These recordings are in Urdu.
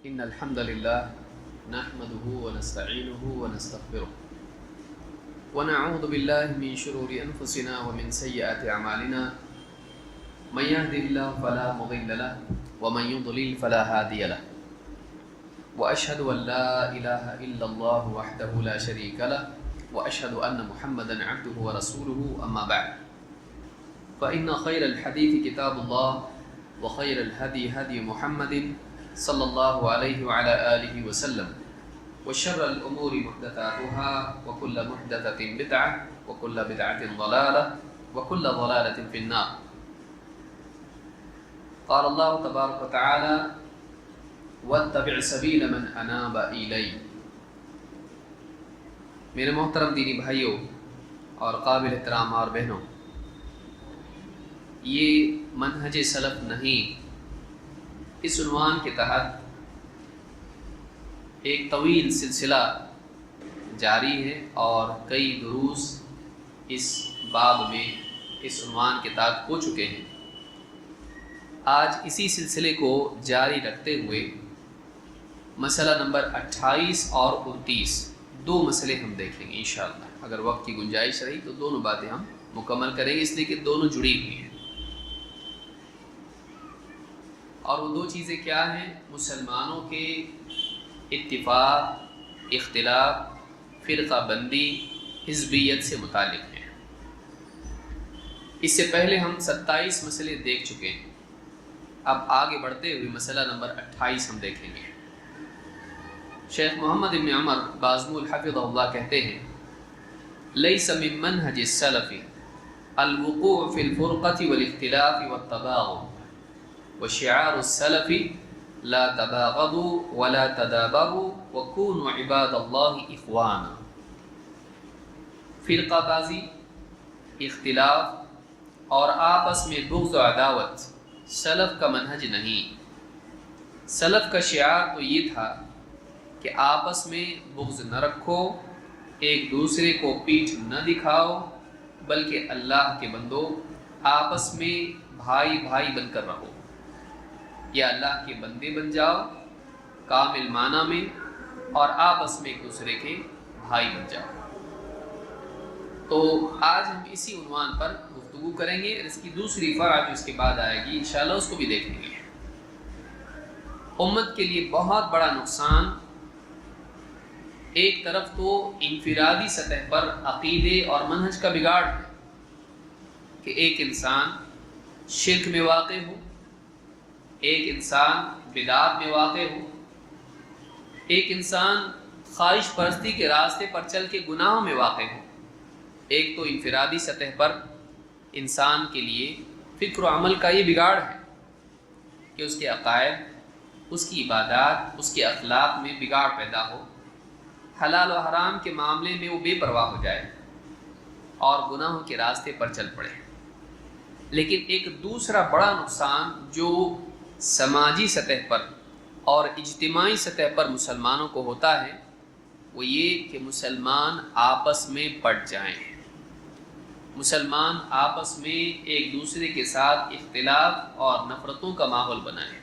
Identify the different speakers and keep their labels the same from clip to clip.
Speaker 1: إن الحمد لله نحمده ونستعينه ونستغفره ونعوذ بالله من شرور أنفسنا ومن سيئات أعمالنا من يهد الله فلا مضل له ومن يضلل فلا هادي له وأشهد أن لا إله إلا الله وحده لا شريك له وأشهد أن محمدا عبده ورسوله أما بعد فإن خير الحديث كتاب الله وخير الهدي هدي محمد صلى الله عليه وعلى آله وسلم وشر الأمور محدثاتها وكل محدثة بدعة وكل بدعة ضلالة وكل ضلالة في النار. قال الله تبارك وتعالى واتبع سبيل من أناب إلي. میرے محترم دینی بھائیوں اور قابل احترام اور بہنوں، یہ منہج سلف نہیں، اس عنوان کے تحت ایک طویل سلسلہ جاری ہے اور کئی دروس اس باب میں اس عنوان کے تحت ہو چکے ہیں. آج اسی سلسلے کو جاری رکھتے ہوئے مسئلہ نمبر 28 اور 29 دو مسئلے ہم دیکھیں گے انشاءاللہ. اگر وقت کی گنجائش رہی تو دونوں باتیں ہم مکمل کریں گے، اس لیے کہ دونوں جڑی ہوئی ہیں. اور وہ دو چیزیں کیا ہیں؟ مسلمانوں کے اتفاق، اختلاف، فرقہ بندی، حزبیت سے متعلق ہیں. اس سے پہلے ہم 27 مسئلے دیکھ چکے ہیں. اب آگے بڑھتے ہوئے مسئلہ نمبر 28 ہم دیکھیں گے. شیخ محمد ابن عمر بازمول حفظہ اللہ کہتے ہیں لیس من منہج السلف الوقوع فی الفرقة والاختلاف والتباغض وشعار السلف لا تباغضوا ولا تدابروا وكونوا عباد اللہ اخوانا. فرقہ بازی، اختلاف اور آپس میں بغض و عداوت سلف کا منہج نہیں. سلف کا شعار تو یہ تھا کہ آپس میں بغض نہ رکھو، ایک دوسرے کو پیٹھ نہ دکھاؤ، بلکہ اللہ کے بندو آپس میں بھائی بھائی بن کر رہو، یا اللہ کے بندے بن جاؤ کامل معنی میں، اور آپس میں ایک دوسرے کے بھائی بن جاؤ. تو آج ہم اسی عنوان پر گفتگو کریں گے. اس کی دوسری فرع جو اس کے بعد آئے گی انشاءاللہ اس کو بھی دیکھیں گے. امت کے لیے بہت بڑا نقصان ایک طرف تو انفرادی سطح پر عقیدے اور منہج کا بگاڑ ہے کہ ایک انسان شرک میں واقع ہو، ایک انسان بدعات میں واقع ہو، ایک انسان خواہش پرستی کے راستے پر چل کے گناہوں میں واقع ہو. ایک تو انفرادی سطح پر انسان کے لیے فکر و عمل کا یہ بگاڑ ہے کہ اس کے عقائد، اس کی عبادات، اس کے اخلاق میں بگاڑ پیدا ہو، حلال و حرام کے معاملے میں وہ بے پرواہ ہو جائے اور گناہوں کے راستے پر چل پڑے. لیکن ایک دوسرا بڑا نقصان جو سماجی سطح پر اور اجتماعی سطح پر مسلمانوں کو ہوتا ہے وہ یہ کہ مسلمان آپس میں بٹ جائیں، مسلمان آپس میں ایک دوسرے کے ساتھ اختلاف اور نفرتوں کا ماحول بنائیں.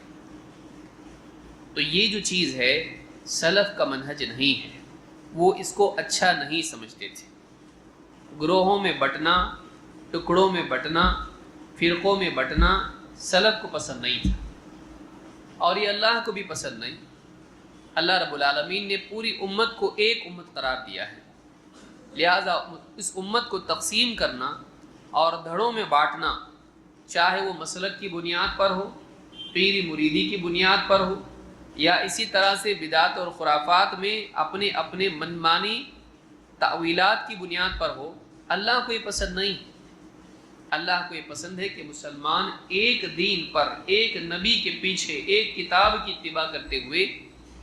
Speaker 1: تو یہ جو چیز ہے سلف کا منہج نہیں ہے، وہ اس کو اچھا نہیں سمجھتے تھے. گروہوں میں بٹنا، ٹکڑوں میں بٹنا، فرقوں میں بٹنا سلف کو پسند نہیں تھا اور یہ اللہ کو بھی پسند نہیں. اللہ رب العالمین نے پوری امت کو ایک امت قرار دیا ہے، لہذا اس امت کو تقسیم کرنا اور دھڑوں میں بانٹنا، چاہے وہ مسلک کی بنیاد پر ہو، پیری مریدی کی بنیاد پر ہو، یا اسی طرح سے بدعت اور خرافات میں اپنے اپنے منمانی تعویلات کی بنیاد پر ہو، اللہ کو یہ پسند نہیں. اللہ کو یہ پسند ہے کہ مسلمان ایک دین پر، ایک نبی کے پیچھے، ایک کتاب کی اتباع کرتے ہوئے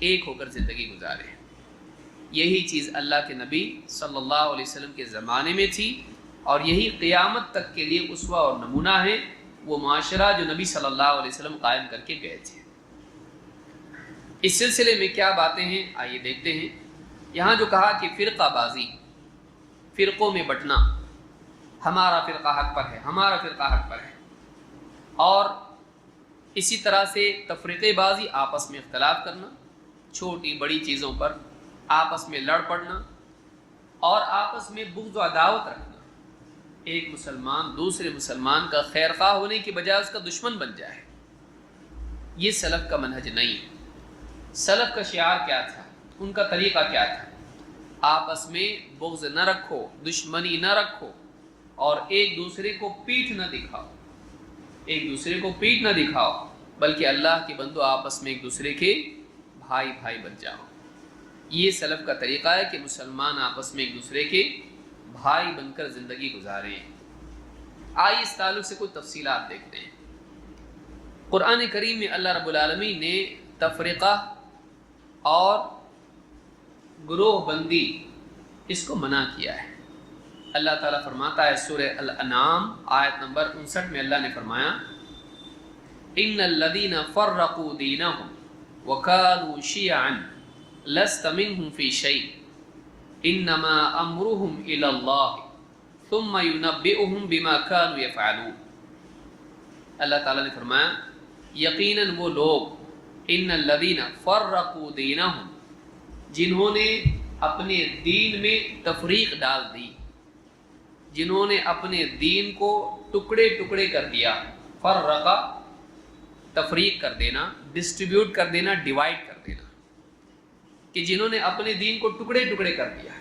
Speaker 1: ایک ہو کر زندگی گزارے. یہی چیز اللہ کے نبی صلی اللہ علیہ وسلم کے زمانے میں تھی اور یہی قیامت تک کے لیے اسوہ اور نمونہ ہے، وہ معاشرہ جو نبی صلی اللہ علیہ وسلم قائم کر کے گئے تھے. اس سلسلے میں کیا باتیں ہیں آئیے دیکھتے ہیں. یہاں جو کہا کہ فرقہ بازی، فرقوں میں بٹنا، ہمارا فرقہ حق پر ہے، ہمارا فرقہ حق پر ہے، اور اسی طرح سے تفریقے بازی، آپس میں اختلاف کرنا، چھوٹی بڑی چیزوں پر آپس میں لڑ پڑنا اور آپس میں بغض و عداوت رکھنا، ایک مسلمان دوسرے مسلمان کا خیر خواہ ہونے کی بجائے اس کا دشمن بن جائے، یہ سلف کا منہج نہیں ہے۔ سلف کا شعار کیا تھا، ان کا طریقہ کیا تھا؟ آپس میں بغض نہ رکھو، دشمنی نہ رکھو، اور ایک دوسرے کو پیٹھ نہ دکھاؤ، ایک دوسرے کو پیٹھ نہ دکھاؤ، بلکہ اللہ کے بندو آپس میں ایک دوسرے کے بھائی بھائی بن جاؤ۔ یہ سلف کا طریقہ ہے کہ مسلمان آپس میں ایک دوسرے کے بھائی بن کر زندگی گزاریں۔ آئیے اس تعلق سے کچھ تفصیلات دیکھتے ہیں۔ قرآن کریم میں اللہ رب العالمین نے تفرقہ اور گروہ بندی اس کو منع کیا ہے۔ اللہ تعالیٰ فرماتا ہے سورہ الانعام آیت نمبر 59 میں اللہ نے فرمایا ان الذین فرقوا دینہم وکانوا شیعا لست منهم فی شیء انما امرهم الی اللہ ثم ینبئهم بما كانوا یفعلون۔ اللہ تعالیٰ نے فرمایا یقیناً وہ لوگ ان الذین فرقوا دینہم جنہوں نے اپنے دین میں تفریق ڈال دی، جنہوں نے اپنے دین کو ٹکڑے ٹکڑے کر دیا، فرقہ تفریق کر دینا، ڈسٹریبیوٹ کر دینا، ڈیوائڈ کر دینا، کہ جنہوں نے اپنے دین کو ٹکڑے ٹکڑے کر دیا،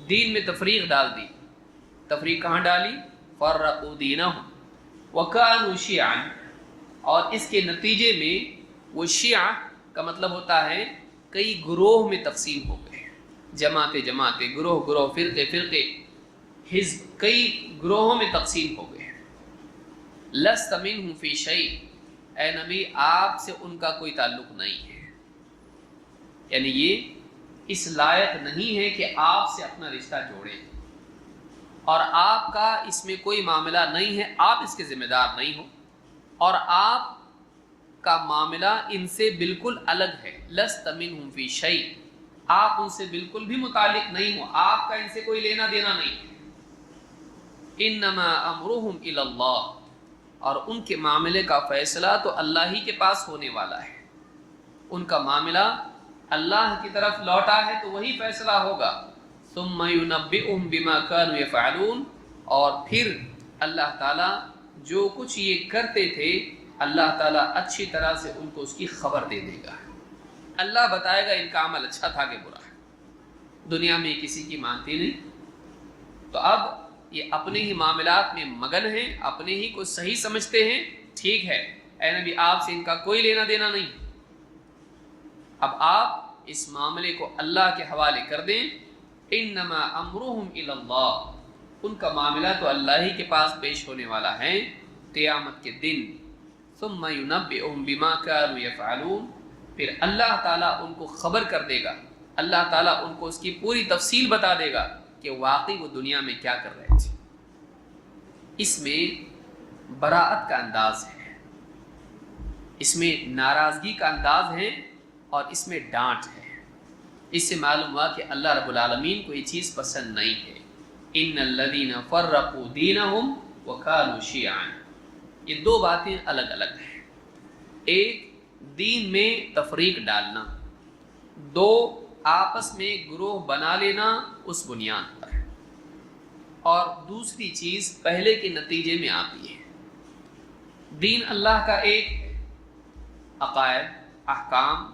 Speaker 1: دین میں تفریق ڈال دی۔ تفریق کہاں ڈالی؟ فرقوا دینہم وکانوا شیعا، اور اس کے نتیجے میں وہ شیعہ کا مطلب ہوتا ہے کئی گروہ میں تقسیم ہو گئے، جماعتیں جماعتیں، گروہ گروہ، فرقے فرقے، حزب، کئی گروہوں میں تقسیم ہو گئے۔ لست منہم فی شیء، اے نبی آپ سے ان کا کوئی تعلق نہیں ہے، یعنی یہ اس لائق نہیں ہے کہ آپ سے اپنا رشتہ جوڑیں، اور آپ کا اس میں کوئی معاملہ نہیں ہے، آپ اس کے ذمہ دار نہیں ہو، اور آپ کا معاملہ ان سے بالکل الگ ہے۔ لست منہم فی شیء، آپ ان سے بالکل بھی متعلق نہیں ہو، آپ کا ان سے کوئی لینا دینا نہیں ہے۔ انما امرهم الی اللہ، اور ان کے معاملے کا فیصلہ تو اللہ ہی کے پاس ہونے والا ہے، ان کا معاملہ اللہ کی طرف لوٹا ہے تو وہی فیصلہ ہوگا۔ ثم ینبئهم بما كانوا يفعلون، اور پھر اللہ تعالیٰ جو کچھ یہ کرتے تھے اللہ تعالیٰ اچھی طرح سے ان کو اس کی خبر دے دے گا، اللہ بتائے گا ان کا عمل اچھا تھا کہ برا ہے۔ دنیا میں کسی کی مانتی نہیں، تو اب یہ اپنے ہی معاملات میں مگن ہیں، اپنے ہی کو صحیح سمجھتے ہیں، ٹھیک ہے اے نبی آپ سے ان کا کوئی لینا دینا نہیں، اب آپ اس معاملے کو اللہ کے حوالے کر دیں۔ انما امرهم الی اللہ، ان کا معاملہ تو اللہ ہی کے پاس پیش ہونے والا ہے قیامت کے دن۔ ثم ینبئهم بما كانوا يفعلون، پھر اللہ تعالیٰ ان کو خبر کر دے گا، اللہ تعالیٰ ان کو اس کی پوری تفصیل بتا دے گا کہ واقعی وہ دنیا میں کیا کر رہے تھے۔ اس میں براءت کا انداز ہے، اس میں ناراضگی کا انداز ہے، اور اس میں ڈانٹ ہے۔ اس سے معلوم ہوا کہ اللہ رب العالمین کو یہ چیز پسند نہیں ہے۔ ان الذین فرقوا دینہم وکانوا شیعا، یہ دو باتیں الگ الگ ہیں، ایک دین میں تفریق ڈالنا، دو آپس میں گروہ بنا لینا اس بنیاد پر، اور دوسری چیز پہلے کے نتیجے میں آتی ہے۔ دین اللہ کا ایک ہے، عقائد، احکام،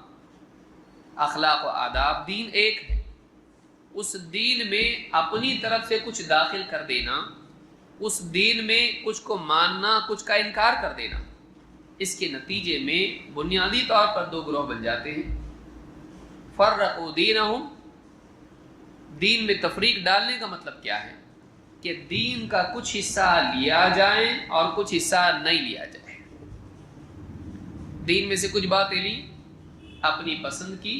Speaker 1: اخلاق و آداب، دین ایک ہے، اس دین میں اپنی طرف سے کچھ داخل کر دینا، اس دین میں کچھ کو ماننا، کچھ کا انکار کر دینا، اس کے نتیجے میں بنیادی طور پر دو گروہ بن جاتے ہیں۔ فرقوا دینہم، دین میں تفریق ڈالنے کا مطلب کیا ہے کہ دین کا کچھ حصہ لیا جائے اور کچھ حصہ نہیں لیا جائے۔ دین میں سے کچھ باتیں لی اپنی پسند کی،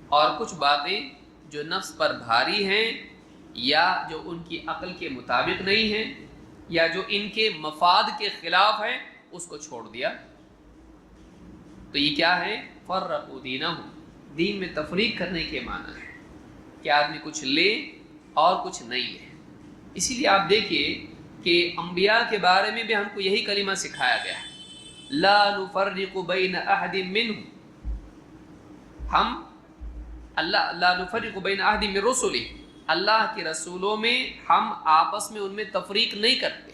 Speaker 1: اور کچھ باتیں جو نفس پر بھاری ہیں یا جو ان کی عقل کے مطابق نہیں ہیں یا جو ان کے مفاد کے خلاف ہیں اس کو چھوڑ دیا۔ تو یہ کیا ہے؟ فرقوا دینہم، دین میں تفریق کرنے کے معنی ہے کہ آدمی کچھ لے اور کچھ نہیں لے۔ اسی لیے آپ دیکھیے کہ انبیاء کے بارے میں بھی ہم کو یہی کلمہ سکھایا گیا ہے، لا نفرق بین احد منہم، ہم اللہ لا نفرق بین احد من رسلہ، اللہ کے رسولوں میں ہم آپس میں ان میں تفریق نہیں کرتے۔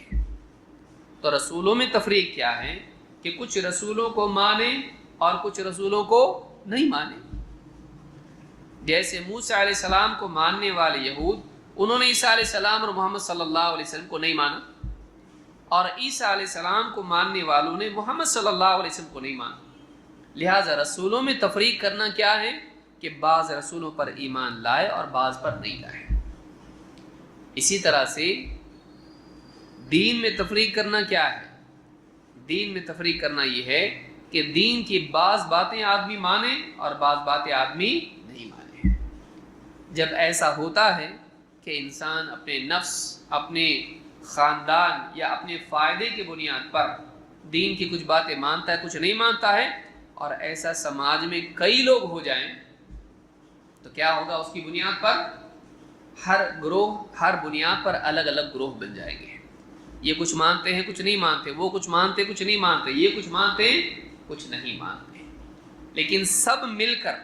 Speaker 1: تو رسولوں میں تفریق کیا ہے کہ کچھ رسولوں کو مانیں اور کچھ رسولوں کو نہیں مانیں۔ جیسے موسیٰ علیہ السلام کو ماننے والے یہود، انہوں نے عیسیٰ علیہ السلام اور محمد صلی اللہ علیہ وسلم کو نہیں مانا، اور عیسیٰ علیہ السلام کو ماننے والوں نے محمد صلی اللہ علیہ وسلم کو نہیں مانا۔ لہٰذا رسولوں میں تفریق کرنا کیا ہے کہ بعض رسولوں پر ایمان لائے اور بعض پر نہیں لائے۔ اسی طرح سے دین میں تفریق کرنا کیا ہے؟ دین میں تفریق کرنا یہ ہے کہ دین کی بعض باتیں آدمی مانے اور بعض باتیں آدمی نہیں مانے۔ جب ایسا ہوتا ہے کہ انسان اپنے نفس، اپنے خاندان یا اپنے فائدے کی بنیاد پر دین کی کچھ باتیں مانتا ہے، کچھ نہیں مانتا ہے، اور ایسا سماج میں کئی لوگ ہو جائیں تو کیا ہوگا؟ اس کی بنیاد پر ہر بنیاد پر الگ الگ گروہ بن جائیں گے۔ یہ کچھ مانتے ہیں کچھ نہیں مانتے، وہ کچھ مانتے کچھ نہیں مانتے، یہ کچھ مانتے کچھ نہیں مانتے، لیکن سب مل کر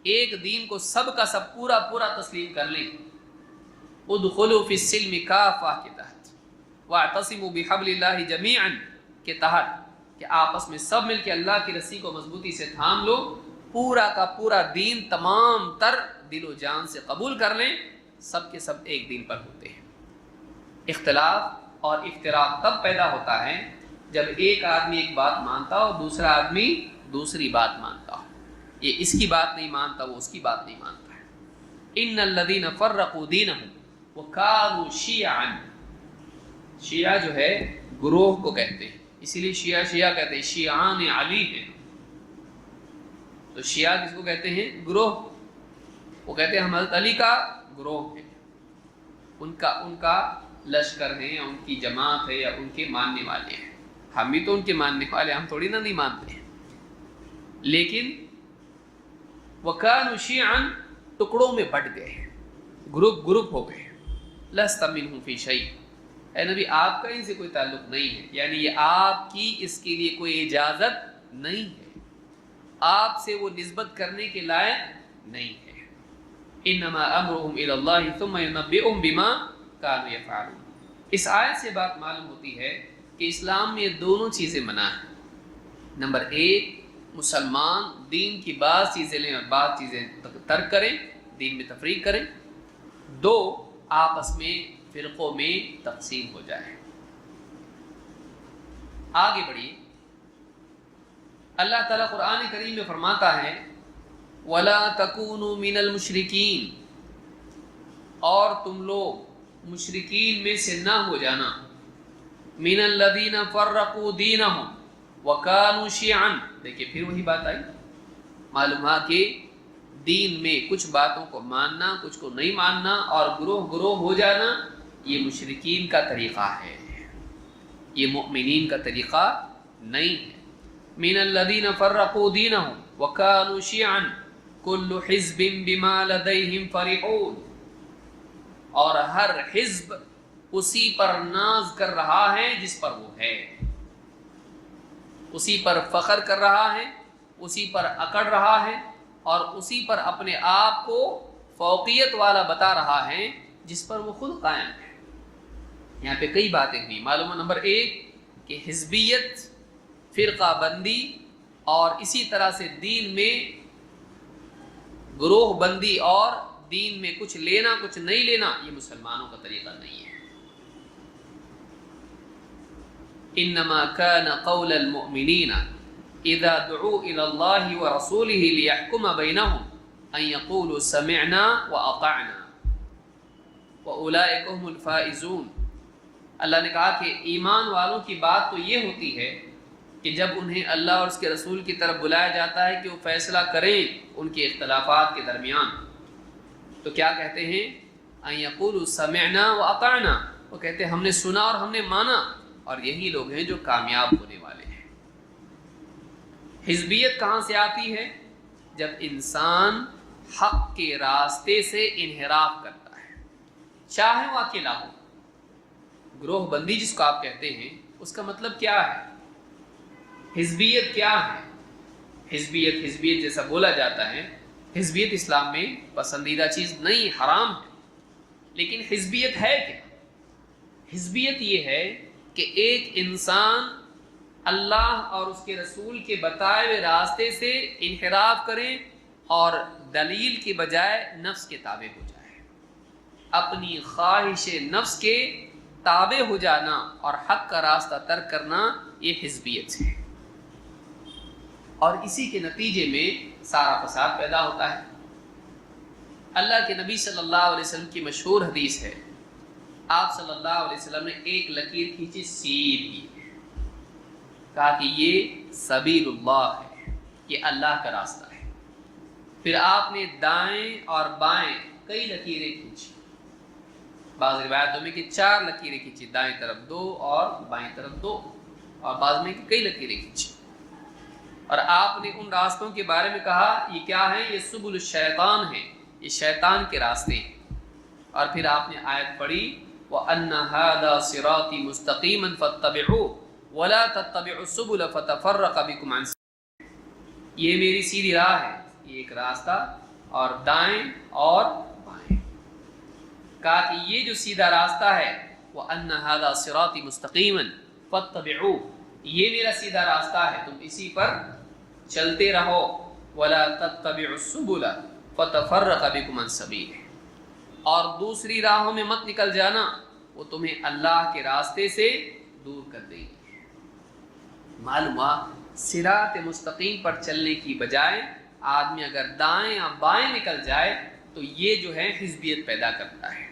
Speaker 1: ایک دین کو سب کا سب پورا تسلیم کر لیں۔ ادخلوا فی السلم کافہ کے تحت، واعتصموا بحبل اللہ جمیعا کے تحت، کہ آپس میں سب مل کے اللہ کی رسی کو مضبوطی سے تھام لو، پورا کا پورا دین تمام تر دل و جان سے قبول کر لیں۔ سب کے سب ایک دین پر ہوتے ہیں۔ اختلاف اور افتراق تب پیدا ہوتا ہے جب ایک آدمی ایک بات مانتا ہو، دوسرا آدمی دوسری بات مانتا ہو، یہ اس کی بات نہیں مانتا، وہ اس کی بات نہیں مانتا ہے۔ ان الذین فرقوا دینہم وکانوا شیعا، شیعہ جو ہے گروہ کو کہتے ہیں، اسی لیے شیعہ کہتے ہیں، شیعان علی ہیں۔ تو شیعہ کس کو کہتے ہیں؟ گروہ۔ وہ کہتے ہیں ہم حضرت علی کا گروہ ہے، ان کا لشکر ہے یا ان کی جماعت ہے یا ان کے ماننے والے ہیں۔ ہم بھی تو ان کے ماننے والے، ہم تھوڑی نہ نہیں مانتے ہیں۔ لیکن وَكَانُوا شِيَعًا، ٹکڑوں میں بٹ گئے، گروپ ہو گئے۔ لَسْتَ مِنْهُمْ فِي شَيْءٍ، اے نبی آپ کا ان سے کوئی تعلق نہیں ہے، یعنی یہ آپ کی اس کے لیے کوئی اجازت نہیں ہے، آپ سے وہ نسبت کرنے کے لائق نہیں ہے۔ انما امرهم الى اللہ ثم ينبئهم بما كانوا يفعلون۔ اس آیت سے بات معلوم ہوتی ہے کہ اسلام میں یہ دونوں چیزیں منع ہیں۔ نمبر ایک، مسلمان دین کی بعض چیزیں لیں اور بعض چیزیں ترک کریں، دین میں تفریق کریں۔ دو، آپس میں فرقوں میں تقسیم ہو جائے۔ آگے بڑھیے، اللہ تعالیٰ قرآن کریم میں فرماتا ہے وَلَا تَكُونُوا مِنَ الْمُشْرِكِينَ، اور تم لوگ مشرکین میں سے نہ ہو جانا، مِنَ الَّذِينَ فَرَّقُوا دِينَهُمْ وَكَانُوا شِيَعًا۔ دیکھیں پھر وہی بات آئی، معلوم ہے کہ دین میں کچھ باتوں کو ماننا، کچھ کو نہیں ماننا اور گروہ ہو جانا، یہ مشرکین کا طریقہ ہے، یہ مؤمنین کا طریقہ نہیں ہے۔ مِنَ الَّذِينَ فَرَّقُوا دِينَهُمْ وَكَانُوا شِيَعًا كُلُّ حِزْبٍ بِمَا لَدَيْهِمْ فَرِحُونَ، اور ہر حزب اسی پر ناز کر رہا ہے جس پر وہ ہے، اسی پر فخر کر رہا ہے، اسی پر اکڑ رہا ہے، اور اسی پر اپنے آپ کو فوقیت والا بتا رہا ہے جس پر وہ خود قائم ہے۔ یہاں پہ کئی باتیں ہوئی معلوم ہے۔ نمبر ایک کہ حزبیت، فرقہ بندی، اور اسی طرح سے دین میں گروہ بندی اور دین میں کچھ لینا کچھ نہیں لینا، یہ مسلمانوں کا طریقہ نہیں ہے۔ انما كان قول المؤمنین اذا دعوا الى اللہ ورسولہ لیحکم بینہم ان یقولوا سمعنا واطعنا واولئک هم الفائزون۔ اللہ نے کہا کہ ایمان والوں کی بات تو یہ ہوتی ہے کہ جب انہیں اللہ اور اس کے رسول کی طرف بلایا جاتا ہے کہ وہ فیصلہ کریں ان کے اختلافات کے درمیان، تو کیا کہتے ہیں؟ ان یقولوا سمعنا واطعنا، وہ کہتے ہیں ہم نے سنا اور ہم نے مانا، اور یہی لوگ ہیں جو کامیاب ہونے والے ہیں۔ حزبیت کہاں سے آتی ہے؟ جب انسان حق کے راستے سے انحراف کرتا ہے، چاہے وہ اکیلا ہو۔ گروہ بندی جس کو آپ کہتے ہیں، اس کا مطلب کیا ہے؟ حزبیت کیا ہے؟ حزبیت جیسا بولا جاتا ہے حزبیت اسلام میں پسندیدہ چیز نہیں، حرام ہے، لیکن حزبیت ہے کیا؟ حزبیت یہ ہے کہ ایک انسان اللہ اور اس کے رسول کے بتائے ہوئے راستے سے انحراف کرے اور دلیل کے بجائے نفس کے تابع ہو جائے، اپنی خواہش نفس کے تابع ہو جانا اور حق کا راستہ ترک کرنا، یہ حزبیت ہے، اور اسی کے نتیجے میں سارا فساد پیدا ہوتا ہے۔ اللہ کے نبی صلی اللہ علیہ وسلم کی مشہور حدیث ہے، آپ صلی اللہ علیہ وسلم نے ایک لکیر کھینچی سیدھی، کہا کہ یہ سبیل اللہ ہے، یہ اللہ کا راستہ ہے۔ پھر آپ نے دائیں اور بائیں کئی لکیریں کھینچی، بعض روایتوں میں کہ 4 لکیریں کھینچی، دائیں طرف 2 اور بائیں طرف 2، اور بعض میں کہ کئی لکیریں کھینچی، اور آپ نے ان راستوں کے بارے میں کہا یہ کیا ہیں؟ یہ سبل الشیطان ہیں، یہ شیطان کے راستے ہیں۔ اور پھر آپ نے آیت پڑھی وَأَنَّ هَذَا صِرَاطِي مُسْتَقِيمًا فَاتَّبِعُوهُ وَلَا تَتَّبِعُوا السُّبُلَ فَتَفَرَّقَ بِكُمْ عَنْ سَبِيلِهِ، یہ میری سیدھی راہ ہے، یہ ایک راستہ، اور دائیں اور بائیں، کہا کہ یہ جو سیدھا راستہ ہے وَأَنَّ هَذَا صِرَاطِي مُسْتَقِيمًا فَاتَّبِعُوهُ، یہ میرا سیدھا راستہ ہے، تم اسی پر چلتے رہو، وَلَا تَتَّبِعُوا السُّبُلَ فَتَفَرَّقَ بِكُمْ عَنْ سَبِيلِهِ، اور دوسری راہوں میں مت نکل جانا، وہ تمہیں اللہ کے راستے سے دور کر دے گی۔ معلوم ہوا صراط مستقیم پر چلنے کی بجائے آدمی اگر دائیں یا بائیں نکل جائے تو یہ جو ہے حزبیت پیدا کرتا ہے،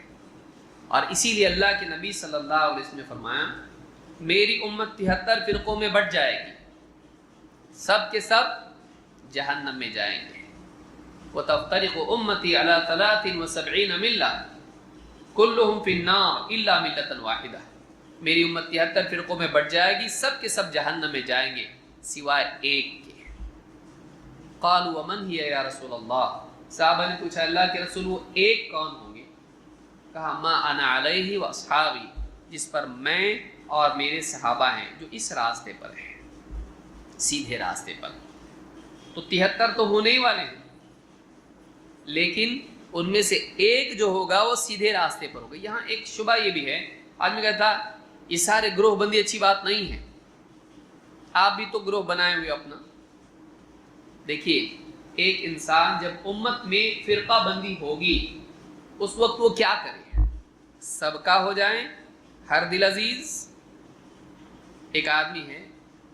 Speaker 1: اور اسی لیے اللہ کے نبی صلی اللہ علیہ وسلم نے فرمایا میری امت 73 فرقوں میں بٹ جائے گی، سب کے سب جہنم میں جائیں گے۔ وَتَفْتَرِقُ أُمَّتِي عَلَى 73 مِلَّةٍ كُلُّهُمْ فِي النَّارِ إِلَّا مِلَّةً وَاحِدَةً، میری امت 73 فرقوں میں بٹ جائے گی، سب کے سب جہنم میں جائیں گے سوائے ایک کے۔ قَالُوا وَمَنْ هِيَ يَا رَسُولَ اللَّهِ، صحابہ نے پوچھا اللہ کے رسول وہ ایک کون ہوں گے؟ کہا مَا أَنَا عَلَيْهِ وَأَصْحَابِي، جس پر میں اور میرے صحابہ ہیں، جو اس راستے پر ہیں، سیدھے راستے پر۔ تو 73 تو ہونے ہی والے ہیں، لیکن ان میں سے ایک جو ہوگا وہ سیدھے راستے پر ہوگا۔ یہاں ایک شبہ یہ بھی ہے، آدمی کہتا یہ سارے گروہ بندی اچھی بات نہیں ہے، آپ بھی تو گروہ بنائے ہوئے اپنا۔ دیکھیے ایک انسان جب امت میں فرقہ بندی ہوگی اس وقت وہ کیا کرے؟ سب کا ہو جائیں، ہر دل عزیز۔ ایک آدمی ہے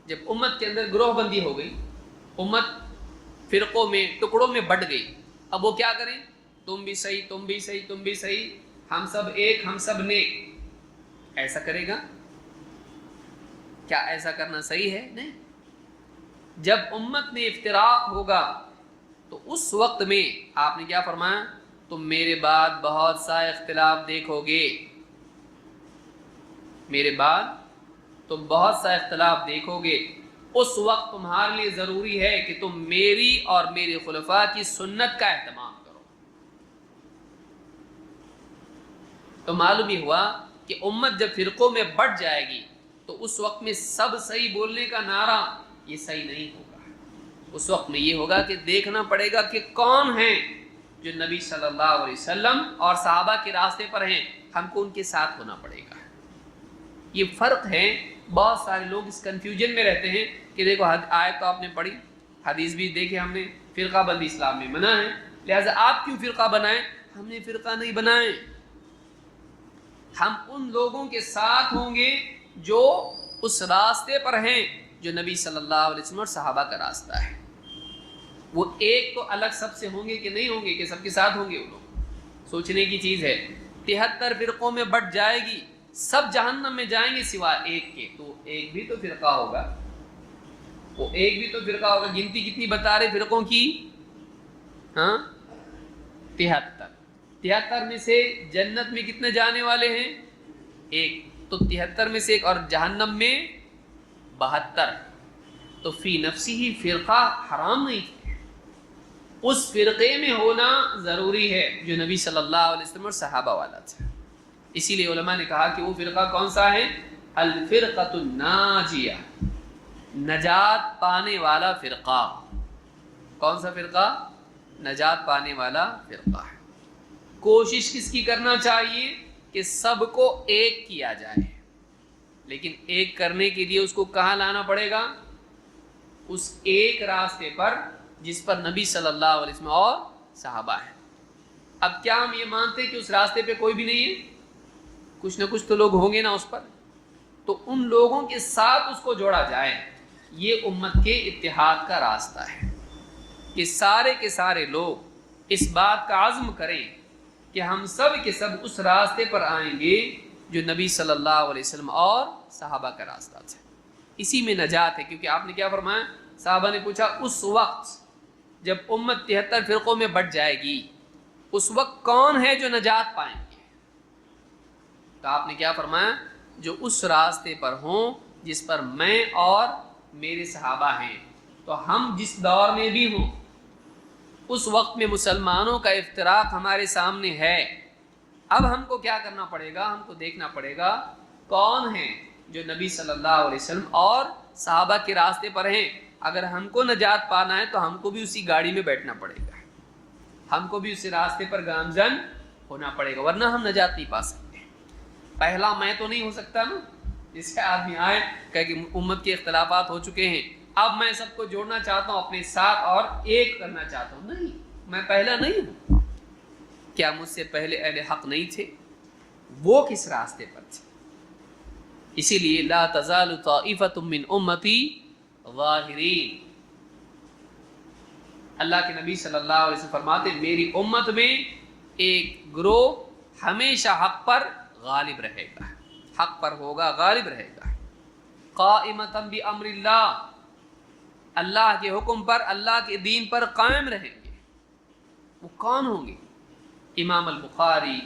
Speaker 1: جب امت کے اندر گروہ بندی ہو گئی، امت فرقوں میں ٹکڑوں میں بٹ گئی، اب وہ کیا کریں؟ تم بھی صحیح، تم بھی صحیح، تم بھی صحیح، ہم سب ایک، ہم سب نیک، ایسا کرے گا؟ کیا ایسا کرنا صحیح ہے؟ نہیں۔ جب امت میں افتراق ہوگا تو اس وقت میں آپ نے کیا فرمایا؟ تم میرے بعد بہت سا اختلاف دیکھو گے، میرے بعد تم بہت سا اختلاف دیکھو گے، اس وقت تمہارے لیے ضروری ہے کہ تم میری اور میرے خلفاء کی سنت کا اہتمام کرو۔ تو معلوم ہی ہوا کہ امت جب فرقوں میں بٹ جائے گی تو اس وقت میں سب صحیح بولنے کا نعرہ یہ صحیح نہیں ہوگا۔ اس وقت میں یہ ہوگا کہ دیکھنا پڑے گا کہ کون ہیں جو نبی صلی اللہ علیہ وسلم اور صحابہ کے راستے پر ہیں، ہم کو ان کے ساتھ ہونا پڑے گا۔ یہ فرق ہے۔ بہت سارے لوگ اس کنفیوژن میں رہتے ہیں کہ دیکھو آیت تو آپ نے پڑھی، حدیث بھی دیکھے ہم نے، فرقہ بندی اسلام میں منع ہے، لہٰذا آپ کیوں فرقہ بنائیں؟ ہم نے فرقہ نہیں بنائے، ہم ان لوگوں کے ساتھ ہوں گے جو اس راستے پر ہیں جو نبی صلی اللہ علیہ وسلم اور صحابہ کا راستہ ہے۔ وہ ایک تو الگ سب سے ہوں گے کہ نہیں ہوں گے، کہ سب کے ساتھ ہوں گے؟ وہ لوگ سوچنے کی چیز ہے۔ 73 فرقوں میں بٹ جائے گی، سب جہنم میں جائیں گے سوائے ایک کے، تو ایک بھی تو فرقہ ہوگا، وہ ایک بھی تو فرقہ ہوگا۔ گنتی کتنی بتا رہے فرقوں کی؟ ہاں 73 میں سے جنت میں کتنے جانے والے ہیں؟ ایک، تو 73 میں سے ایک، اور جہنم میں 72، تو فی نفسی ہی فرقہ حرام نہیں تھا، اس فرقے میں ہونا ضروری ہے جو نبی صلی اللہ علیہ وسلم اور صحابہ والا تھا۔ اسی لیے علماء نے کہا کہ وہ فرقہ کون سا ہے؟ الفرقۃ الناجیہ، نجات پانے والا فرقہ۔ کون سا فرقہ؟ نجات پانے والا فرقہ ہے۔ کوشش کس کی کرنا چاہیے کہ سب کو ایک کیا جائے، لیکن ایک کرنے کے لیے اس کو کہاں لانا پڑے گا؟ اس ایک راستے پر جس پر نبی صلی اللہ علیہ وسلم اور صحابہ ہیں۔ اب کیا ہم یہ مانتے کہ اس راستے پہ کوئی بھی نہیں ہے؟ کچھ نہ کچھ تو لوگ ہوں گے نا اس پر، تو ان لوگوں کے ساتھ اس کو جوڑا جائے۔ یہ امت کے اتحاد کا راستہ ہے کہ سارے کے سارے لوگ اس بات کا عزم کریں کہ ہم سب کے سب اس راستے پر آئیں گے جو نبی صلی اللہ علیہ وسلم اور صحابہ کا راستہ تھا۔ اسی میں نجات ہے، کیونکہ آپ نے کیا فرمایا؟ صحابہ نے پوچھا اس وقت جب امت 73 فرقوں میں بٹ جائے گی اس وقت کون ہے جو نجات پائیں گے؟ تو آپ نے کیا فرمایا؟ جو اس راستے پر ہوں جس پر میں اور میرے صحابہ ہیں۔ تو ہم جس دور میں بھی ہوں اس وقت میں مسلمانوں کا افتراق ہمارے سامنے ہے۔ اب ہم کو کیا کرنا پڑے گا؟ ہم کو دیکھنا پڑے گا کون ہیں جو نبی صلی اللہ علیہ وسلم اور صحابہ کے راستے پر ہیں۔ اگر ہم کو نجات پانا ہے تو ہم کو بھی اسی گاڑی میں بیٹھنا پڑے گا، ہم کو بھی اسی راستے پر گامزن ہونا پڑے گا، ورنہ ہم نجات نہیں پا سکتے۔ پہلا میں تو نہیں ہو سکتا نا، جس سے آدمی آئے کہ امت کے اختلافات ہو چکے ہیں، اب میں سب کو جوڑنا چاہتا ہوں اپنے ساتھ اور ایک کرنا چاہتا ہوں۔ نہیں، میں پہلا نہیں ہوں۔ کیا مجھ سے پہلے اہل حق نہیں تھے؟ وہ کس راستے پر تھے؟ اسی لیے لا تزال طائفۃ من امتی ظاہرین، اللہ کے نبی صلی اللہ علیہ وسلم فرماتے میری امت میں ایک گروہ ہمیشہ حق پر غالب رہے گا، حق پر ہوگا، غالب رہے گا۔ قائمۃ بامر اللہ، اللہ کے حکم پر، اللہ کے دین پر قائم رہیں گے۔ وہ کون ہوں گے؟ امام البخاری،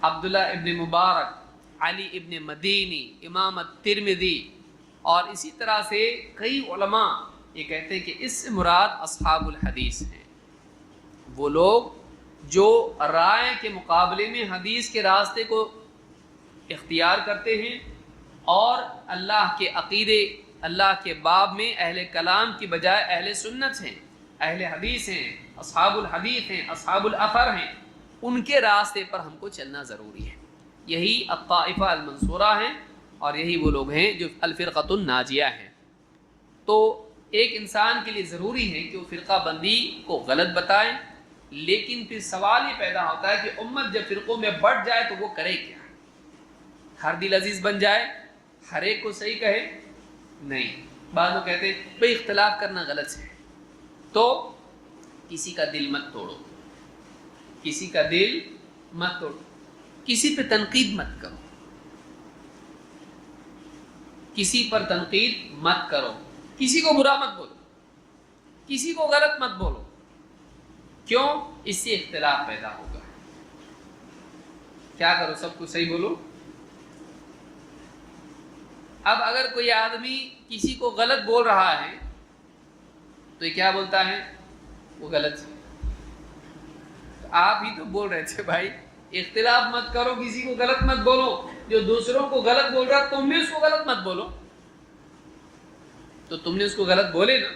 Speaker 1: عبداللہ ابن مبارک، علی ابن مدینی، امام الترمذی، اور اسی طرح سے کئی علماء یہ کہتے ہیں کہ اس سے مراد اصحاب الحدیث ہیں، وہ لوگ جو رائے کے مقابلے میں حدیث کے راستے کو اختیار کرتے ہیں اور اللہ کے عقیدے، اللہ کے باب میں اہل کلام کی بجائے اہل سنت ہیں، اہل حدیث ہیں، اصحاب الحدیث ہیں، اصحاب الاثر ہیں۔ ان کے راستے پر ہم کو چلنا ضروری ہے۔ یہی الطائفہ المنصورہ ہیں اور یہی وہ لوگ ہیں جو الفرقۃ الناجیہ ہیں۔ تو ایک انسان کے لیے ضروری ہے کہ وہ فرقہ بندی کو غلط بتائے، لیکن پھر سوال یہ پیدا ہوتا ہے کہ امت جب فرقوں میں بٹ جائے تو وہ کرے کیا؟ ہر دل عزیز بن جائے، ہر ایک کو صحیح کہے؟ نہیں، بعض لوگ کہتے ہیں بھئی اختلاف کرنا غلط ہے، تو کسی کا دل مت توڑو، کسی کا دل مت توڑو، کسی پہ تنقید مت کرو، کسی پر تنقید مت کرو، کسی کو برا مت بولو، کسی کو غلط مت بولو۔ کیوں؟ اس سے اختلاف پیدا ہوگا۔ کیا کرو؟ سب کو صحیح بولو۔ اب اگر کوئی آدمی کسی کو غلط بول رہا ہے تو یہ کیا بولتا ہے؟ وہ غلط ہے۔ آپ ہی تو بول رہے تھے بھائی اختلاف مت کرو، کسی کو غلط مت بولو، جو دوسروں کو غلط بول رہا تم بھی اس کو غلط مت بولو، تو تم نے اس کو غلط بولے نا۔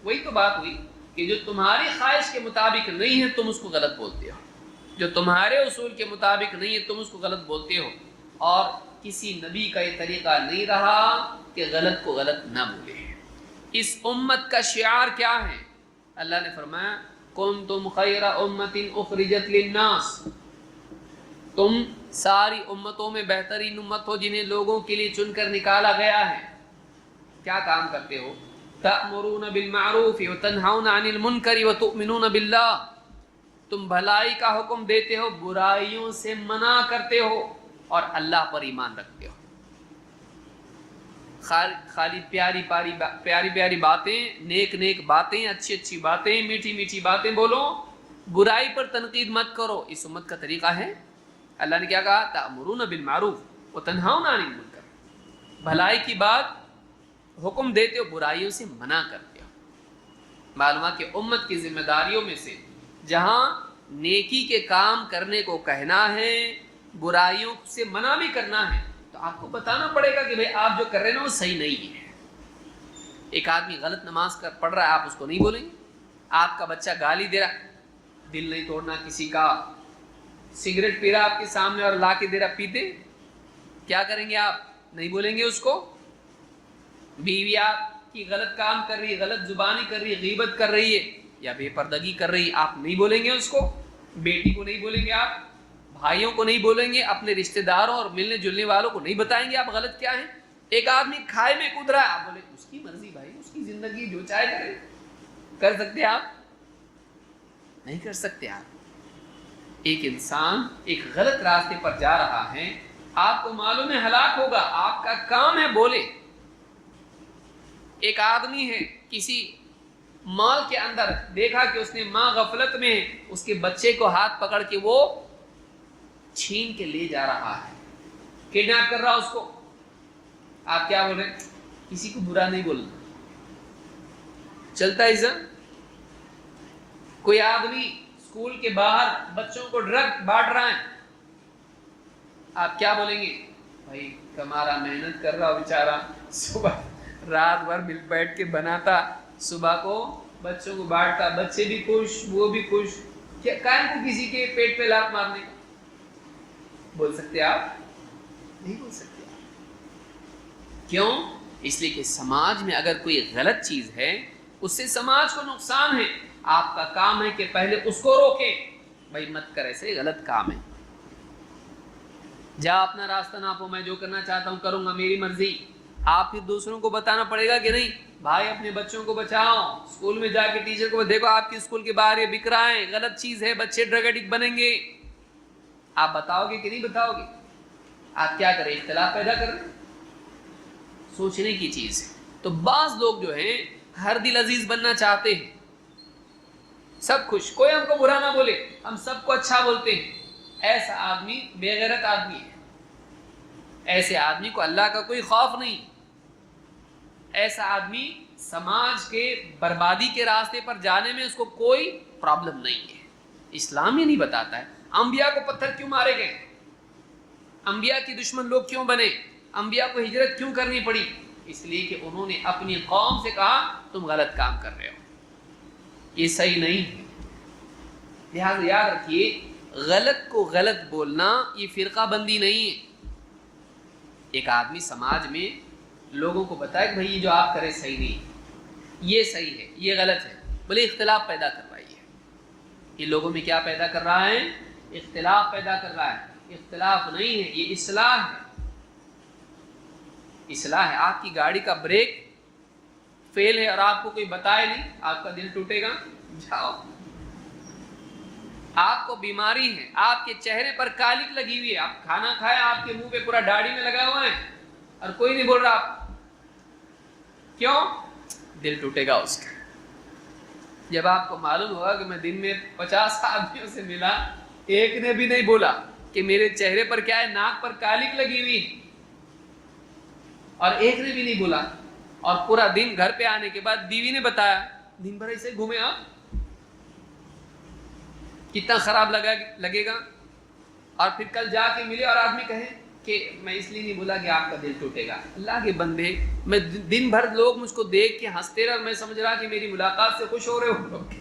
Speaker 1: وہی تو بات ہوئی کہ جو تمہاری خواہش کے مطابق نہیں ہے تم اس کو غلط بولتے ہو، جو تمہارے اصول کے مطابق نہیں ہے تم اس کو غلط بولتے ہو، اور کسی نبی کا یہ طریقہ نہیں رہا کہ غلط کو غلط نہ بولے۔ اس امت کا شعار کیا ہے؟ اللہ نے فرمایا کنتم خیر امت اخرجت للناس، تم ساری امتوں میں بہترین امت ہو جنہیں لوگوں کے لیے چن کر نکالا گیا ہے۔ کیا کام کرتے ہو؟ تأمرون بالمعروف وتنہون عن المنکر وتؤمنون باللہ، تم بھلائی کا حکم دیتے ہو، برائیوں سے منع کرتے ہو، اور اللہ پر ایمان رکھتے ہو۔ خالی پیاری پیاری باتیں، نیک نیک باتیں، اچھی اچھی باتیں، میٹھی میٹھی باتیں بولو، برائی پر تنقید مت کرو۔ اس امت کا طریقہ ہے؟ اللہ نے کیا کہا؟ تأمرون بالمعروف وتنہون عن المنکر، بھلائی کی بات حکم دیتے ہو، برائیوں سے منع کرتے ہو۔ معلوم ہے کہ امت کی ذمہ داریوں میں سے جہاں نیکی کے کام کرنے کو کہنا ہے، برائیوں سے منع بھی کرنا ہے، تو آپ کو بتانا پڑے گا کہ بھئی آپ جو کر رہے ہیں وہ صحیح نہیں ہے۔ ایک آدمی غلط نماز پڑھ رہا ہے، آپ اس کو نہیں بولیں گے؟ آپ کا بچہ گالی دے رہا، دل نہیں توڑنا کسی کا، سگریٹ پی رہا آپ کے سامنے اور لا کے دے رہا، پیتے، کیا کریں گے آپ؟ نہیں بولیں گے اس کو؟ بیوی آپ کی غلط کام کر رہی ہے، غلط زبانی کر رہی ہے، غیبت کر رہی ہے یا بے پردگی کر رہی ہے، آپ نہیں بولیں گے اس کو؟ بیٹی کو نہیں بولیں گے آپ؟ بھائیوں کو نہیں بولیں گے؟ اپنے رشتہ داروں اور ملنے جلنے والوں کو نہیں بتائیں گے آپ غلط کیا ہے؟ ایک آدمی کھائے میں کود رہا ہے، آپ بولے اس کی مرضی بھائی، اس کی زندگی، جو چاہے کرے۔ کر سکتے آپ؟ نہیں کر سکتے آپ۔ ایک انسان ایک غلط راستے پر جا رہا ہے، آپ کو معلوم ہے ہلاک ہوگا، آپ کا کام ہے بولے۔ ایک آدمی ہے کسی مال کے اندر، دیکھا کہ اس نے ماں غفلت میں ہے، اس کے بچے کو ہاتھ پکڑ کے وہ چھین کے لے جا رہا ہے، کڈنیپ کر رہا اس کو، آپ کیا بول رہے ہیں؟ کسی کو برا نہیں بولنا، چلتا ہے ایسا؟ کوئی آدمی اسکول کے باہر بچوں کو ڈرگ بانٹ رہا ہے، آپ کیا بولیں گے؟ بھائی کمارا محنت کر رہا بیچارہ، صبح رات بھر مل بیٹھ کے بناتا، صبح کو بچوں کو بانٹتا، بچے بھی خوش وہ بھی خوش، کیا کائن کو کسی کے پیٹ پہ لات مارنے کا؟ بول سکتے آپ؟ نہیں بول سکتے آپ۔ کیوں؟ اس لیے کہ سماج میں اگر کوئی غلط چیز ہے اس سے سماج کو نقصان ہے، آپ کا کام ہے کہ پہلے اس کو روکیں، بھائی مت کر، ایسے غلط کام ہے، جا اپنا راستہ ناپو، میں جو کرنا چاہتا ہوں کروں گا، میری مرضی۔ آپ پھر دوسروں کو بتانا پڑے گا کہ نہیں بھائی اپنے بچوں کو بچاؤ، اسکول میں جا کے ٹیچر کو دیکھو آپ کے اسکول کے باہر یہ بک رہا ہے، غلط چیز ہے، بچے ڈرگ ایڈکٹ بنیں گے، آپ بتاؤ گے کہ نہیں بتاؤ گے؟ آپ کیا کریں؟ اختلاف پیدا کر رہے ہیں۔ سوچنے کی چیز ہے۔ تو بعض لوگ جو ہیں ہر دل عزیز بننا چاہتے ہیں، سب خوش، کوئی ہم کو برا نہ بولے، ہم سب کو اچھا بولتے ہیں، ایسا آدمی بے غیرت آدمی ہے، ایسے آدمی کو اللہ کا کوئی خوف نہیں، ایسا آدمی سماج کے بربادی کے راستے پر جانے میں اس کو کوئی پرابلم نہیں ہے۔ اسلام یہ نہیں بتاتا ہے انبیاء کو پتھر کیوں مارے گئے، انبیاء کی دشمن لوگ کیوں بنے، انبیاء کو ہجرت کیوں کرنی پڑی، اس لیے کہ انہوں نے اپنی قوم سے کہا تم غلط کام کر رہے ہو، یہ صحیح نہیں ہے۔ لہٰذا یاد رکھیے غلط کو غلط بولنا یہ فرقہ بندی نہیں ہے۔ ایک آدمی سماج میں لوگوں کو بتائے کہ بھائی یہ جو آپ کریں صحیح نہیں، یہ صحیح ہے، یہ غلط ہے، بولے اختلاف پیدا کروائیے، یہ لوگوں میں کیا پیدا کر رہا ہے؟ اختلاف پیدا کر رہا ہے۔ اختلاف نہیں ہے، یہ اصلاح ہے، اصلاح ہے۔ آپ کی گاڑی کا بریک فیل ہے اور آپ کو کوئی بتائے نہیں، آپ کا دل ٹوٹے گا؟ جاؤ۔ آپ کو بیماری ہے، آپ کے چہرے پر کالک لگی ہوئی ہے، آپ کھانا کھائے، آپ کے منہ پہ پورا داڑھی میں لگا ہوا ہے اور کوئی نہیں بول رہا، آپ کیوں؟ دل ٹوٹے گا اس کا۔ جب آپ کو معلوم ہوگا کہ میں دن میں 50 آدمیوں سے ملا، ایک نے بھی نہیں بولا کہ میرے چہرے پر کیا ہے، ناک پر کالک لگی ہوئی، اور ایک نے بھی نہیں بولا، اور پورا دن گھر پہ آنے کے بعد بیوی نے بتایا، دن بھر ایسے گھومے آپ، کتنا خراب لگے گا۔ اور پھر کل جا کے ملے اور آدمی کہے کہ میں اس لیے نہیں بولا کہ آپ کا دل ٹوٹے گا۔ اللہ کے بندے، میں دن بھر لوگ مجھ کو دیکھ کے ہنستے رہے اور میں سمجھ رہا کہ میری ملاقات سے خوش ہو رہے ہو لوگ،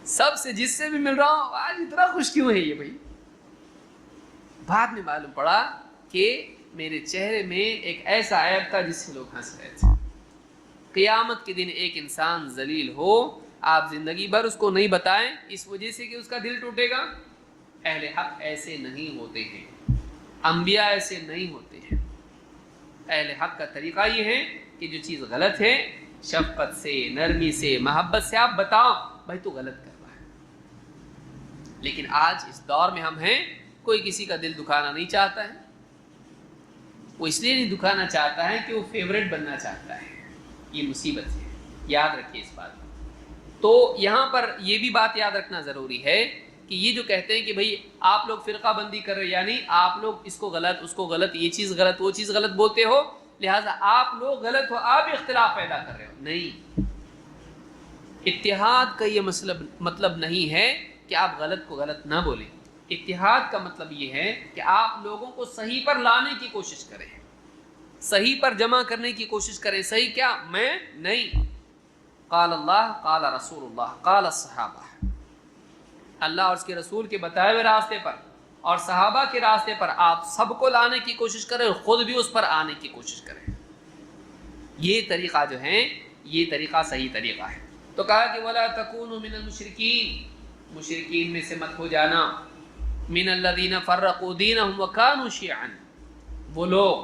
Speaker 1: سب سے جس سے بھی مل رہا ہوں آج اتنا خوش کیوں ہے یہ بھائی؟ بعد میں معلوم پڑا کہ میرے چہرے میں ایک ایسا عیب تھا جس سے لوگ ہنس رہے تھے۔ قیامت کے دن ایک انسان ذلیل ہو، آپ زندگی بھر اس کو نہیں بتائیں اس وجہ سے کہ اس کا دل ٹوٹے گا۔ اہل حق ایسے نہیں ہوتے ہیں، انبیاء ایسے نہیں ہوتے ہیں۔ اہل حق کا طریقہ یہ ہے کہ جو چیز غلط ہے شفقت سے، نرمی سے، محبت سے آپ بتاؤ بھائی تو غلط کر رہا ہے۔ لیکن آج اس دور میں ہم ہیں، کوئی کسی کا دل دکھانا نہیں چاہتا ہے، وہ اس لیے نہیں دکھانا چاہتا ہے کہ وہ فیورٹ بننا چاہتا ہے۔ یہ مصیبت ہے، یاد رکھیے اس بات کو۔ تو یہاں پر یہ بھی بات یاد رکھنا ضروری ہے کہ یہ جو کہتے ہیں کہ بھئی آپ لوگ فرقہ بندی کر رہے، یعنی آپ لوگ اس کو غلط، اس کو غلط، یہ چیز غلط، وہ چیز غلط بولتے ہو، لہٰذا آپ لوگ غلط ہو، آپ اختلاف پیدا کر رہے ہو۔ نہیں، اتحاد کا یہ مطلب نہیں ہے کہ آپ غلط کو غلط نہ بولیں۔ اتحاد کا مطلب یہ ہے کہ آپ لوگوں کو صحیح پر لانے کی کوشش کریں، صحیح پر جمع کرنے کی کوشش کریں۔ صحیح کیا؟ میں نہیں، قال اللہ قال رسول اللہ قال الصحابہ، اللہ اور اس کے رسول کے بتائے ہوئے راستے پر اور صحابہ کے راستے پر آپ سب کو لانے کی کوشش کریں اور خود بھی اس پر آنے کی کوشش کریں۔ یہ طریقہ جو ہے یہ طریقہ صحیح طریقہ ہے۔ تو کہا کہ وَلَا تَكُونُوا مِنَ الْمُشْرِكِينَ، مشرکین میں سے مت ہو جانا، مِنَ الَّذِينَ فَرَّقُوا دِينَهُمْ وَكَانُوا شِيَعًا، وہ لوگ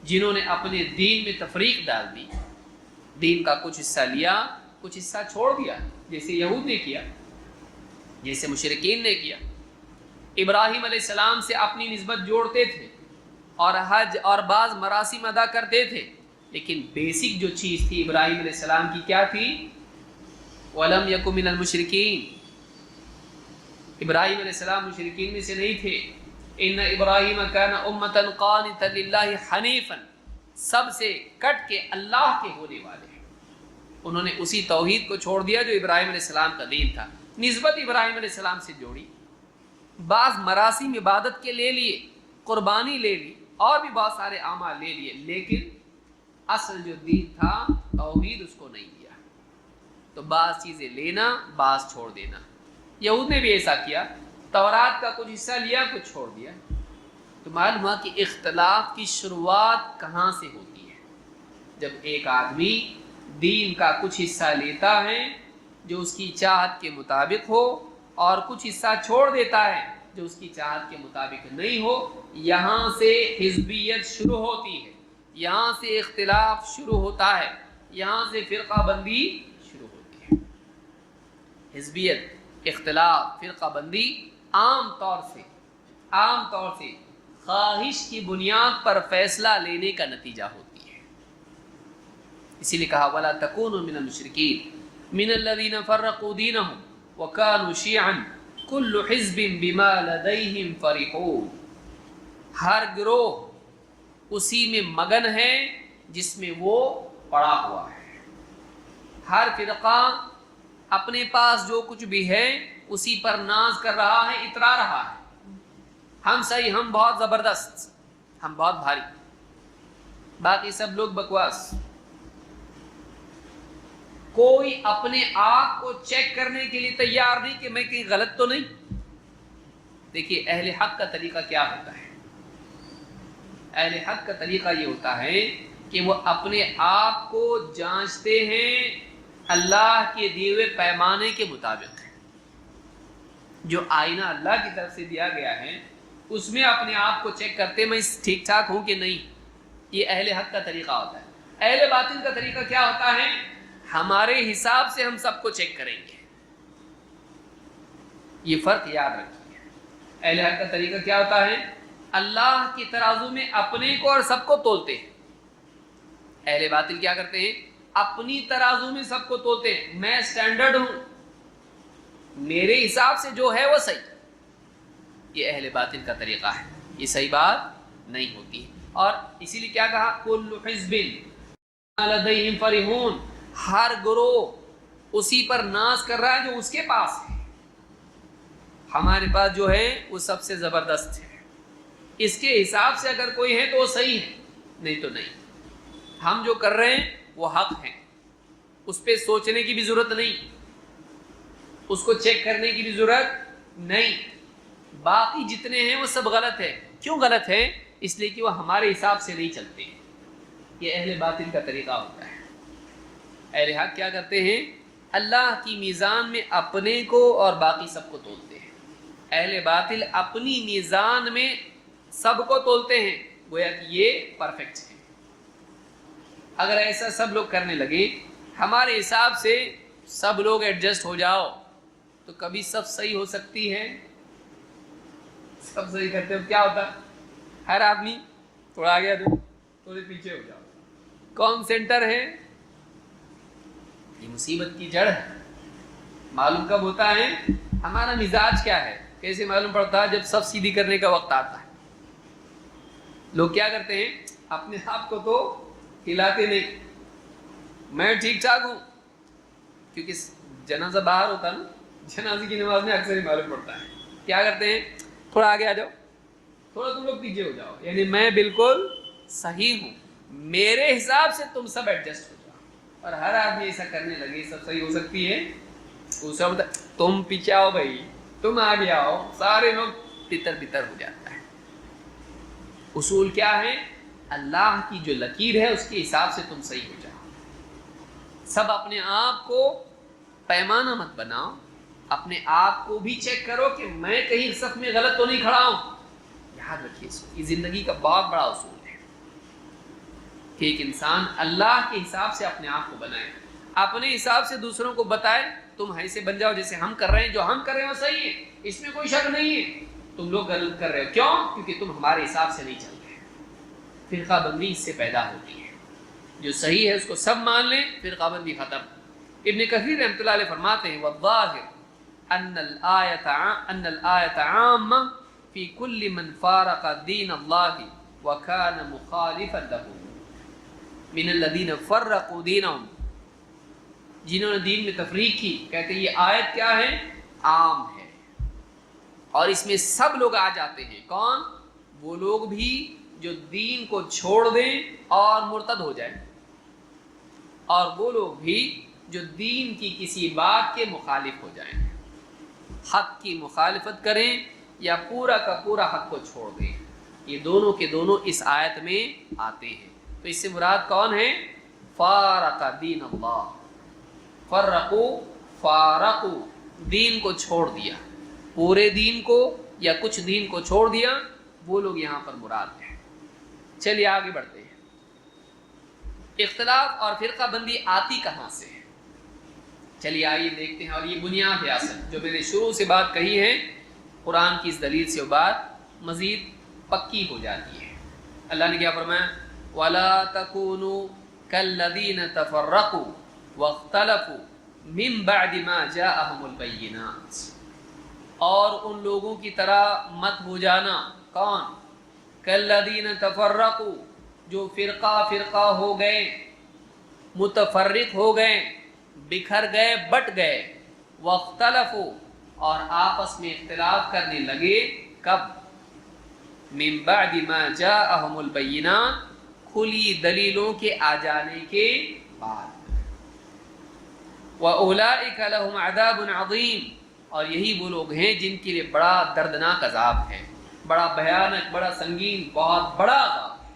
Speaker 1: جنہوں نے اپنے دین میں تفریق ڈال دی، دین کا کچھ حصہ لیا کچھ حصہ چھوڑ دیا، جیسے یہود نے کیا، جیسے مشرکین نے کیا۔ ابراہیم علیہ السلام سے اپنی نسبت جوڑتے تھے اور حج اور بعض مراسم ادا کرتے تھے، لیکن بیسک جو چیز تھی ابراہیم علیہ السلام کی کیا تھی؟ وَلَمْ يَكُنْ مِنَ الْمُشْرِكِينَ، ابراہیم علیہ السلام مشرکین میں سے نہیں تھے۔ ان ابراہیم کان امۃ قانتا للہ حنیفا، سب سے کٹ کے اللہ کے ہونے والے ہیں۔ انہوں نے اسی توحید کو چھوڑ دیا جو ابراہیم علیہ السلام کا دین تھا، نسبت ابراہیم علیہ السلام سے جوڑی، بعض مراسم عبادت کے لے لیے، قربانی لے لی اور بھی بہت سارے اعمال لے لیے، لیکن اصل جو دین تھا توحید اس کو نہیں دیا۔ تو بعض چیزیں لینا بعض چھوڑ دینا، یہود نے بھی ایسا کیا، تورات کا کچھ حصہ لیا کچھ چھوڑ دیا۔ تو معلوم ہوا کہ اختلاف کی شروعات کہاں سے ہوتی ہے؟ جب ایک آدمی دین کا کچھ حصہ لیتا ہے جو اس کی چاہت کے مطابق ہو اور کچھ حصہ چھوڑ دیتا ہے جو اس کی چاہت کے مطابق نہیں ہو، یہاں سے حزبیت شروع ہوتی ہے، یہاں سے اختلاف شروع ہوتا ہے، یہاں سے فرقہ بندی شروع ہوتی ہے۔ حزبیت، اختلاف، فرقہ بندی عام طور سے خواہش کی بنیاد پر فیصلہ لینے کا نتیجہ ہوتی ہے۔ اسی لیے کہا وَلَا تَكُونُوا مِنَ الْمُشْرِكِينَ مِنَ الَّذِينَ فَرَّقُوا دِينَهُمْ وَكَانُوا شِيَعًا كُلُّ حِزْبٍ بِمَا لَدَيْهِمْ فَرِحُونَ، ہر گروہ اسی میں مگن ہے جس میں وہ پڑا ہوا ہے، ہر فرقہ اپنے پاس جو کچھ بھی ہے اسی پر ناز کر رہا ہے، اترا رہا ہے، ہم صحیح، ہم بہت زبردست، ہم بہت بھاری، باقی سب لوگ بکواس۔ کوئی اپنے آپ کو چیک کرنے کے لیے تیار نہیں کہ میں کہیں غلط تو نہیں۔ دیکھیے اہل حق کا طریقہ کیا ہوتا ہے، اہل حق کا طریقہ یہ ہوتا ہے کہ وہ اپنے آپ کو جانچتے ہیں اللہ کے دیے ہوئے پیمانے کے مطابق، جو آئینہ اللہ کی طرف سے دیا گیا ہے اس میں اپنے آپ کو چیک کرتے میں ٹھیک ٹھاک ہوں کہ نہیں۔ یہ اہل حق کا طریقہ ہوتا ہے۔ اہل باطل کا طریقہ کیا ہوتا ہے؟ ہمارے حساب سے ہم سب کو چیک کریں گے۔ یہ فرق یاد رکھیے۔ اہل حق کا طریقہ کیا ہوتا ہے؟ اللہ کی ترازو میں اپنے کو اور سب کو تولتے ہیں۔ اہل باطل کیا کرتے ہیں؟ اپنی ترازو میں سب کو تولتے ہیں، میں سٹینڈرڈ ہوں، میرے حساب سے جو ہے وہ صحیح۔ یہ اہل باطل کا طریقہ ہے، یہ صحیح بات نہیں ہوتی ہے۔ اور اسی لیے کیا کہا؟ کل حزب بما لدیہم فرحون، ہر گروہ اسی پر ناز کر رہا ہے جو اس کے پاس ہے۔ ہمارے پاس جو ہے وہ سب سے زبردست ہے، اس کے حساب سے اگر کوئی ہے تو وہ صحیح ہے، نہیں تو نہیں۔ ہم جو کر رہے ہیں وہ حق ہیں، اس پہ سوچنے کی بھی ضرورت نہیں، اس کو چیک کرنے کی بھی ضرورت نہیں۔ باقی جتنے ہیں وہ سب غلط ہے۔ کیوں غلط ہے؟ اس لیے کہ وہ ہمارے حساب سے نہیں چلتے۔ یہ اہل باطل کا طریقہ ہوتا ہے۔ اہل حق کیا کرتے ہیں؟ اللہ کی میزان میں اپنے کو اور باقی سب کو تولتے ہیں۔ اہل باطل اپنی میزان میں سب کو تولتے ہیں، گویا کہ یہ پرفیکٹ ہے۔ اگر ایسا سب لوگ کرنے لگے، ہمارے حساب سے سب لوگ ایڈجسٹ ہو جاؤ، تو کبھی سب صحیح ہو سکتی ہے؟ سب صحیح کرتے ہو کیا ہوتا؟ ہر آدمی تھوڑا آگے دو، تھوڑے پیچھے ہو جاؤ۔ کون سینٹر ہے؟ یہ مصیبت کی جڑ ہے۔ معلوم کب ہوتا ہے؟ ہمارا مزاج کیا ہے کیسے معلوم پڑتا ہے؟ جب سب سیدھی کرنے کا وقت آتا ہے۔ لوگ کیا کرتے ہیں؟ اپنے آپ کو تو ہلاتے نہیں، میں ٹھیک ٹھاک ہوں، کیونکہ جنازہ باہر ہوتا ہے نا، جنازے کی نماز میں اکثر ہی معلوم پڑتا ہے۔ کیا کرتے ہیں؟ تھوڑا آگے آ جاؤ، تھوڑا تم لوگ پیچھے ہو جاؤ، یعنی میں بالکل صحیح ہوں، میرے حساب سے تم سب ایڈجسٹ ہو جاؤ۔ اور ہر آدمی ایسا کرنے لگے سب صحیح ہو سکتی ہے؟ دوسرا بتا تم پیچھے آؤ بھائی، تم آگے آؤ، سارے لوگ تتر بتر ہو جاتا ہے۔ اصول کیا ہے؟ اللہ کی جو لکیر ہے اس کے حساب سے تم صحیح ہو جاؤ۔ سب اپنے آپ کو پیمانہ مت بناؤ، اپنے آپ کو بھی چیک کرو کہ میں کہیں صف میں غلط تو نہیں کھڑا ہوں۔ یاد رکھیے اس کو، یہ زندگی کا بہت بڑا اصول ہے کہ ایک انسان اللہ کے حساب سے اپنے آپ کو بنائے، اپنے حساب سے دوسروں کو بتائے تم ایسے بن جاؤ جیسے ہم کر رہے ہیں، جو ہم کر رہے ہیں وہ صحیح ہے، اس میں کوئی شک نہیں ہے، تم لوگ غلط کر رہے ہو، کیوں؟ کیونکہ تم ہمارے حساب سے نہیں چل رہے۔ فرقہ بندی اس سے پیدا ہوتی ہے، جو صحیح ہے اس کو سب مان لیں، فرقہ بندی ختم۔ ابن کثیر رحمۃ اللہ علیہ فرماتے ہیں والظاہر ان الآیت عامہ فی کل من فارق دین اللہ وکان مخالفا لہ من الذین فرقوا دینہم، جنہوں نے دین میں تفریق کی، کہتے ہیں یہ آیت کیا ہے؟ عام ہے، اور اس میں سب لوگ آ جاتے ہیں۔ کون؟ وہ لوگ بھی جو دین کو چھوڑ دیں اور مرتد ہو جائیں، اور وہ لوگ بھی جو دین کی کسی بات کے مخالف ہو جائیں، حق کی مخالفت کریں یا پورا کا پورا حق کو چھوڑ دیں، یہ دونوں کے دونوں اس آیت میں آتے ہیں۔ تو اس سے مراد کون ہے؟ فارق دین اللہ، فارقو دین کو چھوڑ دیا، پورے دین کو یا کچھ دین کو چھوڑ دیا، وہ لوگ یہاں پر مراد ہیں۔ چلیے آگے بڑھتے ہیں۔ اختلاف اور فرقہ بندی آتی کہاں سے ہے؟ چلیے آئیے دیکھتے ہیں، اور یہ بنیاد ہے اصل جو میں نے شروع سے بات کہی ہے، قرآن کی اس دلیل سے وہ بات مزید پکی ہو جاتی ہے۔ اللہ نے کیا فرمایا؟ وَلَا تَكُونُوا كَالَّذِينَ تَفَرَّقُوا وَاخْتَلَفُوا مِن بَعْدِ مَا جَاءَهُمُ الْبَيِّنَاتُ، اور ان لوگوں کی طرح مت ہو جانا۔ کون؟ کالذین تفرقوا، جو فرقہ فرقہ ہو گئے، متفرق ہو گئے، بکھر گئے، بٹ گئے، واختلفوا، اور آپس میں اختلاف کرنے لگے۔ کب؟ من بعد ما جاءہم البینات، کھلی دلیلوں کے آ جانے کے بعد۔ وَأُولَئِكَ لَهُمْ عَذَابٌ عَظِيمٌ، اور یہی وہ لوگ ہیں جن کے لیے بڑا دردناک عذاب ہے، بڑا بھیانک، بڑا سنگین، بہت بڑا عذاب ہے،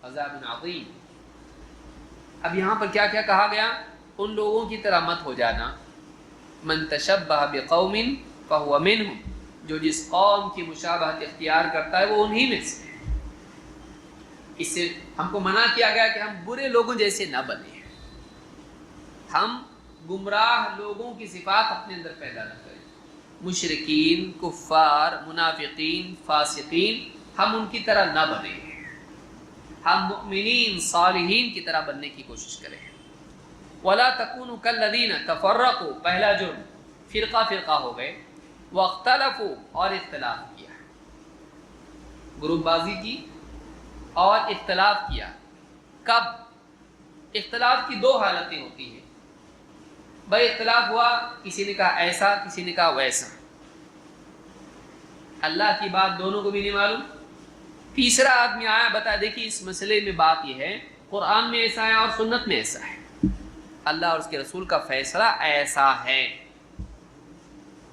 Speaker 1: عذاب عظیم۔ اب یہاں پر کیا کیا کہا گیا؟ ان لوگوں کی طرح مت ہو جانا۔ من تشبہ بقوم فہو منہم، جو جس قوم کی مشابہت اختیار کرتا ہے وہ انہی میں سے ہے۔ اس سے ہم کو منع کیا گیا کہ ہم برے لوگوں جیسے نہ بنیں، ہم گمراہ لوگوں کی صفات اپنے اندر پیدا نہ کریں، مشرکین، کفار، منافقین، فاسقین، ہم ان کی طرح نہ بنیں، ہم مؤمنین صالحین کی طرح بننے کی کوشش کریں۔ وَلَا تَكُونُوا كَالَّذِينَ تَفَرَّقُوا، پہلا جرم فرقہ فرقہ ہو گئے، وَاخْتَلَفُوا، اور اختلاف کیا، گروپ بازی کی اور اختلاف کیا۔ کب؟ اختلاف کی دو حالتیں ہوتی ہیں بھائی، اختلاف ہوا، کسی نے کہا ایسا، کسی نے کہا ویسا، اللہ کی بات دونوں کو بھی نہیں معلوم، تیسرا آدمی آیا بتا دیکھیے اس مسئلے میں بات یہ ہے، قرآن میں ایسا ہے اور سنت میں ایسا ہے، اللہ اور اس کے رسول کا فیصلہ ایسا ہے۔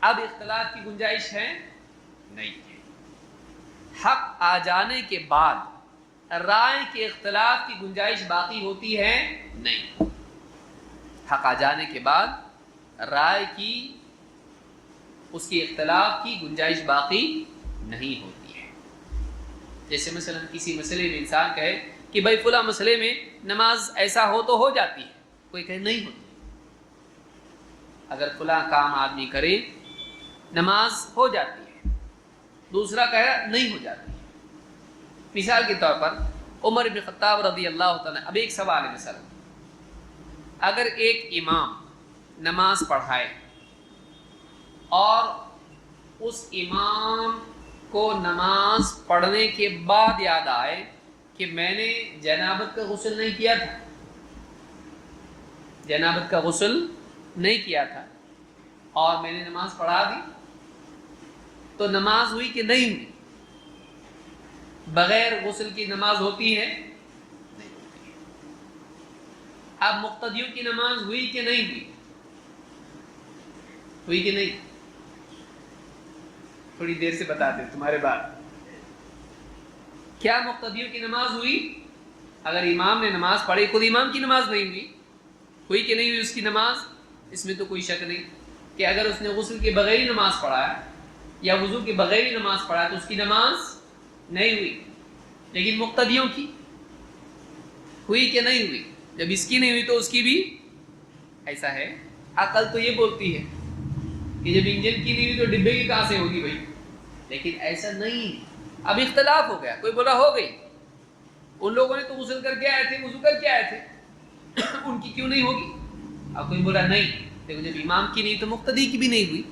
Speaker 1: اب اختلاف کی گنجائش ہے؟ نہیں ہے۔ حق آ جانے کے بعد رائے کے اختلاف کی گنجائش باقی ہوتی ہے؟ نہیں۔ حق آ جانے کے بعد رائے کی، اس کی اختلاف کی گنجائش باقی نہیں ہوتی ہے۔ جیسے مثلا کسی مسئلے میں انسان کہے کہ بھائی فلاں مسئلے میں نماز ایسا ہو تو ہو جاتی ہے، کوئی کہے نہیں ہوتی، اگر فلاں کام آدمی کرے نماز ہو جاتی ہے، دوسرا کہے نہیں ہو جاتی ہے۔ مثال کے طور پر عمر بن خطاب رضی اللہ تعالیٰ، اب ایک سوال ہے، مثلا اگر ایک امام نماز پڑھائے اور اس امام کو نماز پڑھنے کے بعد یاد آئے کہ میں نے جنابت کا غسل نہیں کیا تھا، جنابت کا غسل نہیں کیا تھا اور میں نے نماز پڑھا دی، تو نماز ہوئی کہ نہیں ہوئی؟ بغیر غسل کی نماز ہوتی ہے؟ نہیں ہوتی ہے۔ اب مقتدیوں کی نماز ہوئی کہ نہیں ہوئی؟ ہوئی کہ نہیں؟ تھوڑی دیر سے بتاتے تمہارے بات. کیا مقتدیوں کی نماز ہوئی؟ اگر امام نے نماز پڑھی، خود امام کی نماز نہیں ہوئی کہ نہیں ہوئی اس کی نماز؟ اس میں تو کوئی شک نہیں کہ اگر اس نے غسل کے بغیر ہی نماز پڑھا ہے یا وضو کے بغیر ہی نماز پڑھا ہے تو اس کی نماز نہیں ہوئی. لیکن مقتدیوں کی ہوئی کہ نہیں ہوئی؟ جب اس کی نہیں ہوئی تو اس کی بھی. ایسا ہے، عقل تو یہ بولتی ہے کہ جب انجن کی نہیں ہوئی تو ڈبے کی کہاں سے ہوگی بھائی؟ لیکن ایسا نہیں. اب اختلاف ہو گیا، کوئی بولا ہو گئی، ان لوگوں نے تو غسل کر کے آئے تھے، وضو کر کے آئے تھے، ان کی کیوں نہیں ہوگی؟ اب کوئی بولا نہیں، دیکھو جب امام کی نہیں تو مقتدی کی بھی نہیں ہوئی.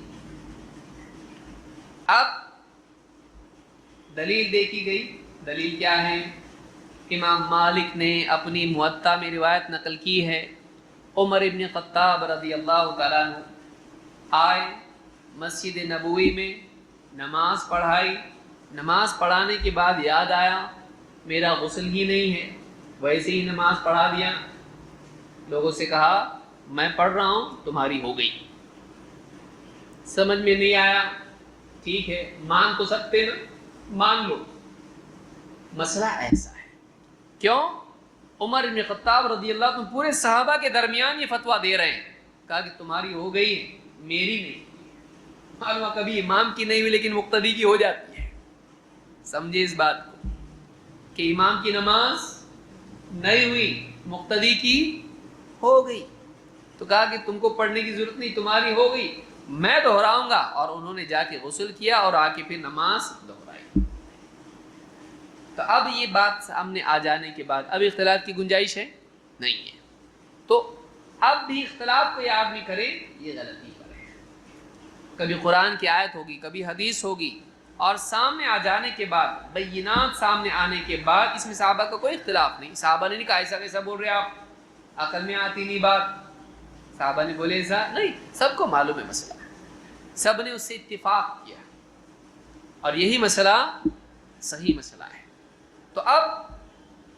Speaker 1: اب دلیل دیکھی گئی. دلیل کیا ہے؟ امام مالک نے اپنی موطا میں روایت نقل کی ہے، عمر ابن خطاب رضی اللہ تعالیٰ عنہ آئے مسجد نبوی میں، نماز پڑھائی. نماز پڑھانے کے بعد یاد آیا میرا غسل ہی نہیں ہے، ویسے ہی نماز پڑھا دیا. لوگوں سے کہا میں پڑھ رہا ہوں، تمہاری ہو گئی. سمجھ میں نہیں آیا، ٹھیک ہے مان تو سکتے نا، مان لو. مسئلہ ایسا ہے. کیوں؟ عمر بن خطاب رضی اللہ عنہ پورے صحابہ کے درمیان یہ فتویٰ دے رہے ہیں. کہا کہ تمہاری ہو گئی ہے، میری نہیں. معلوم کبھی امام کی نہیں ہوئی لیکن مقتدی کی ہو جاتی ہے. سمجھے اس بات کو کہ امام کی نماز نہیں ہوئی، مقتدی کی ہو گئی. تو کہا کہ تم کو پڑھنے کی ضرورت نہیں، تمہاری ہو گئی، میں دہراؤں گا. اور انہوں نے جا کے غسل کیا اور آ کے پھر نماز دہرائی. تو اب یہ بات سامنے آ جانے کے بعد اب اختلاف کی گنجائش ہے نہیں ہے. تو اب بھی اختلاف کو یہ آدمی کرے یہ غلطی کرے. کبھی قرآن کی آیت ہوگی، کبھی حدیث ہوگی، اور سامنے آ جانے کے بعد، بینات سامنے آنے کے بعد، اس میں صحابہ کا کوئی اختلاف نہیں. صحابہ نے نہیں کہا ایسا کیسا بول رہے آپ، عقل میں آتی نہیں بات. صحابہ نے بولے ایسا نہیں، سب کو معلوم ہے مسئلہ، سب نے اس سے اتفاق کیا اور یہی مسئلہ صحیح مسئلہ ہے. تو اب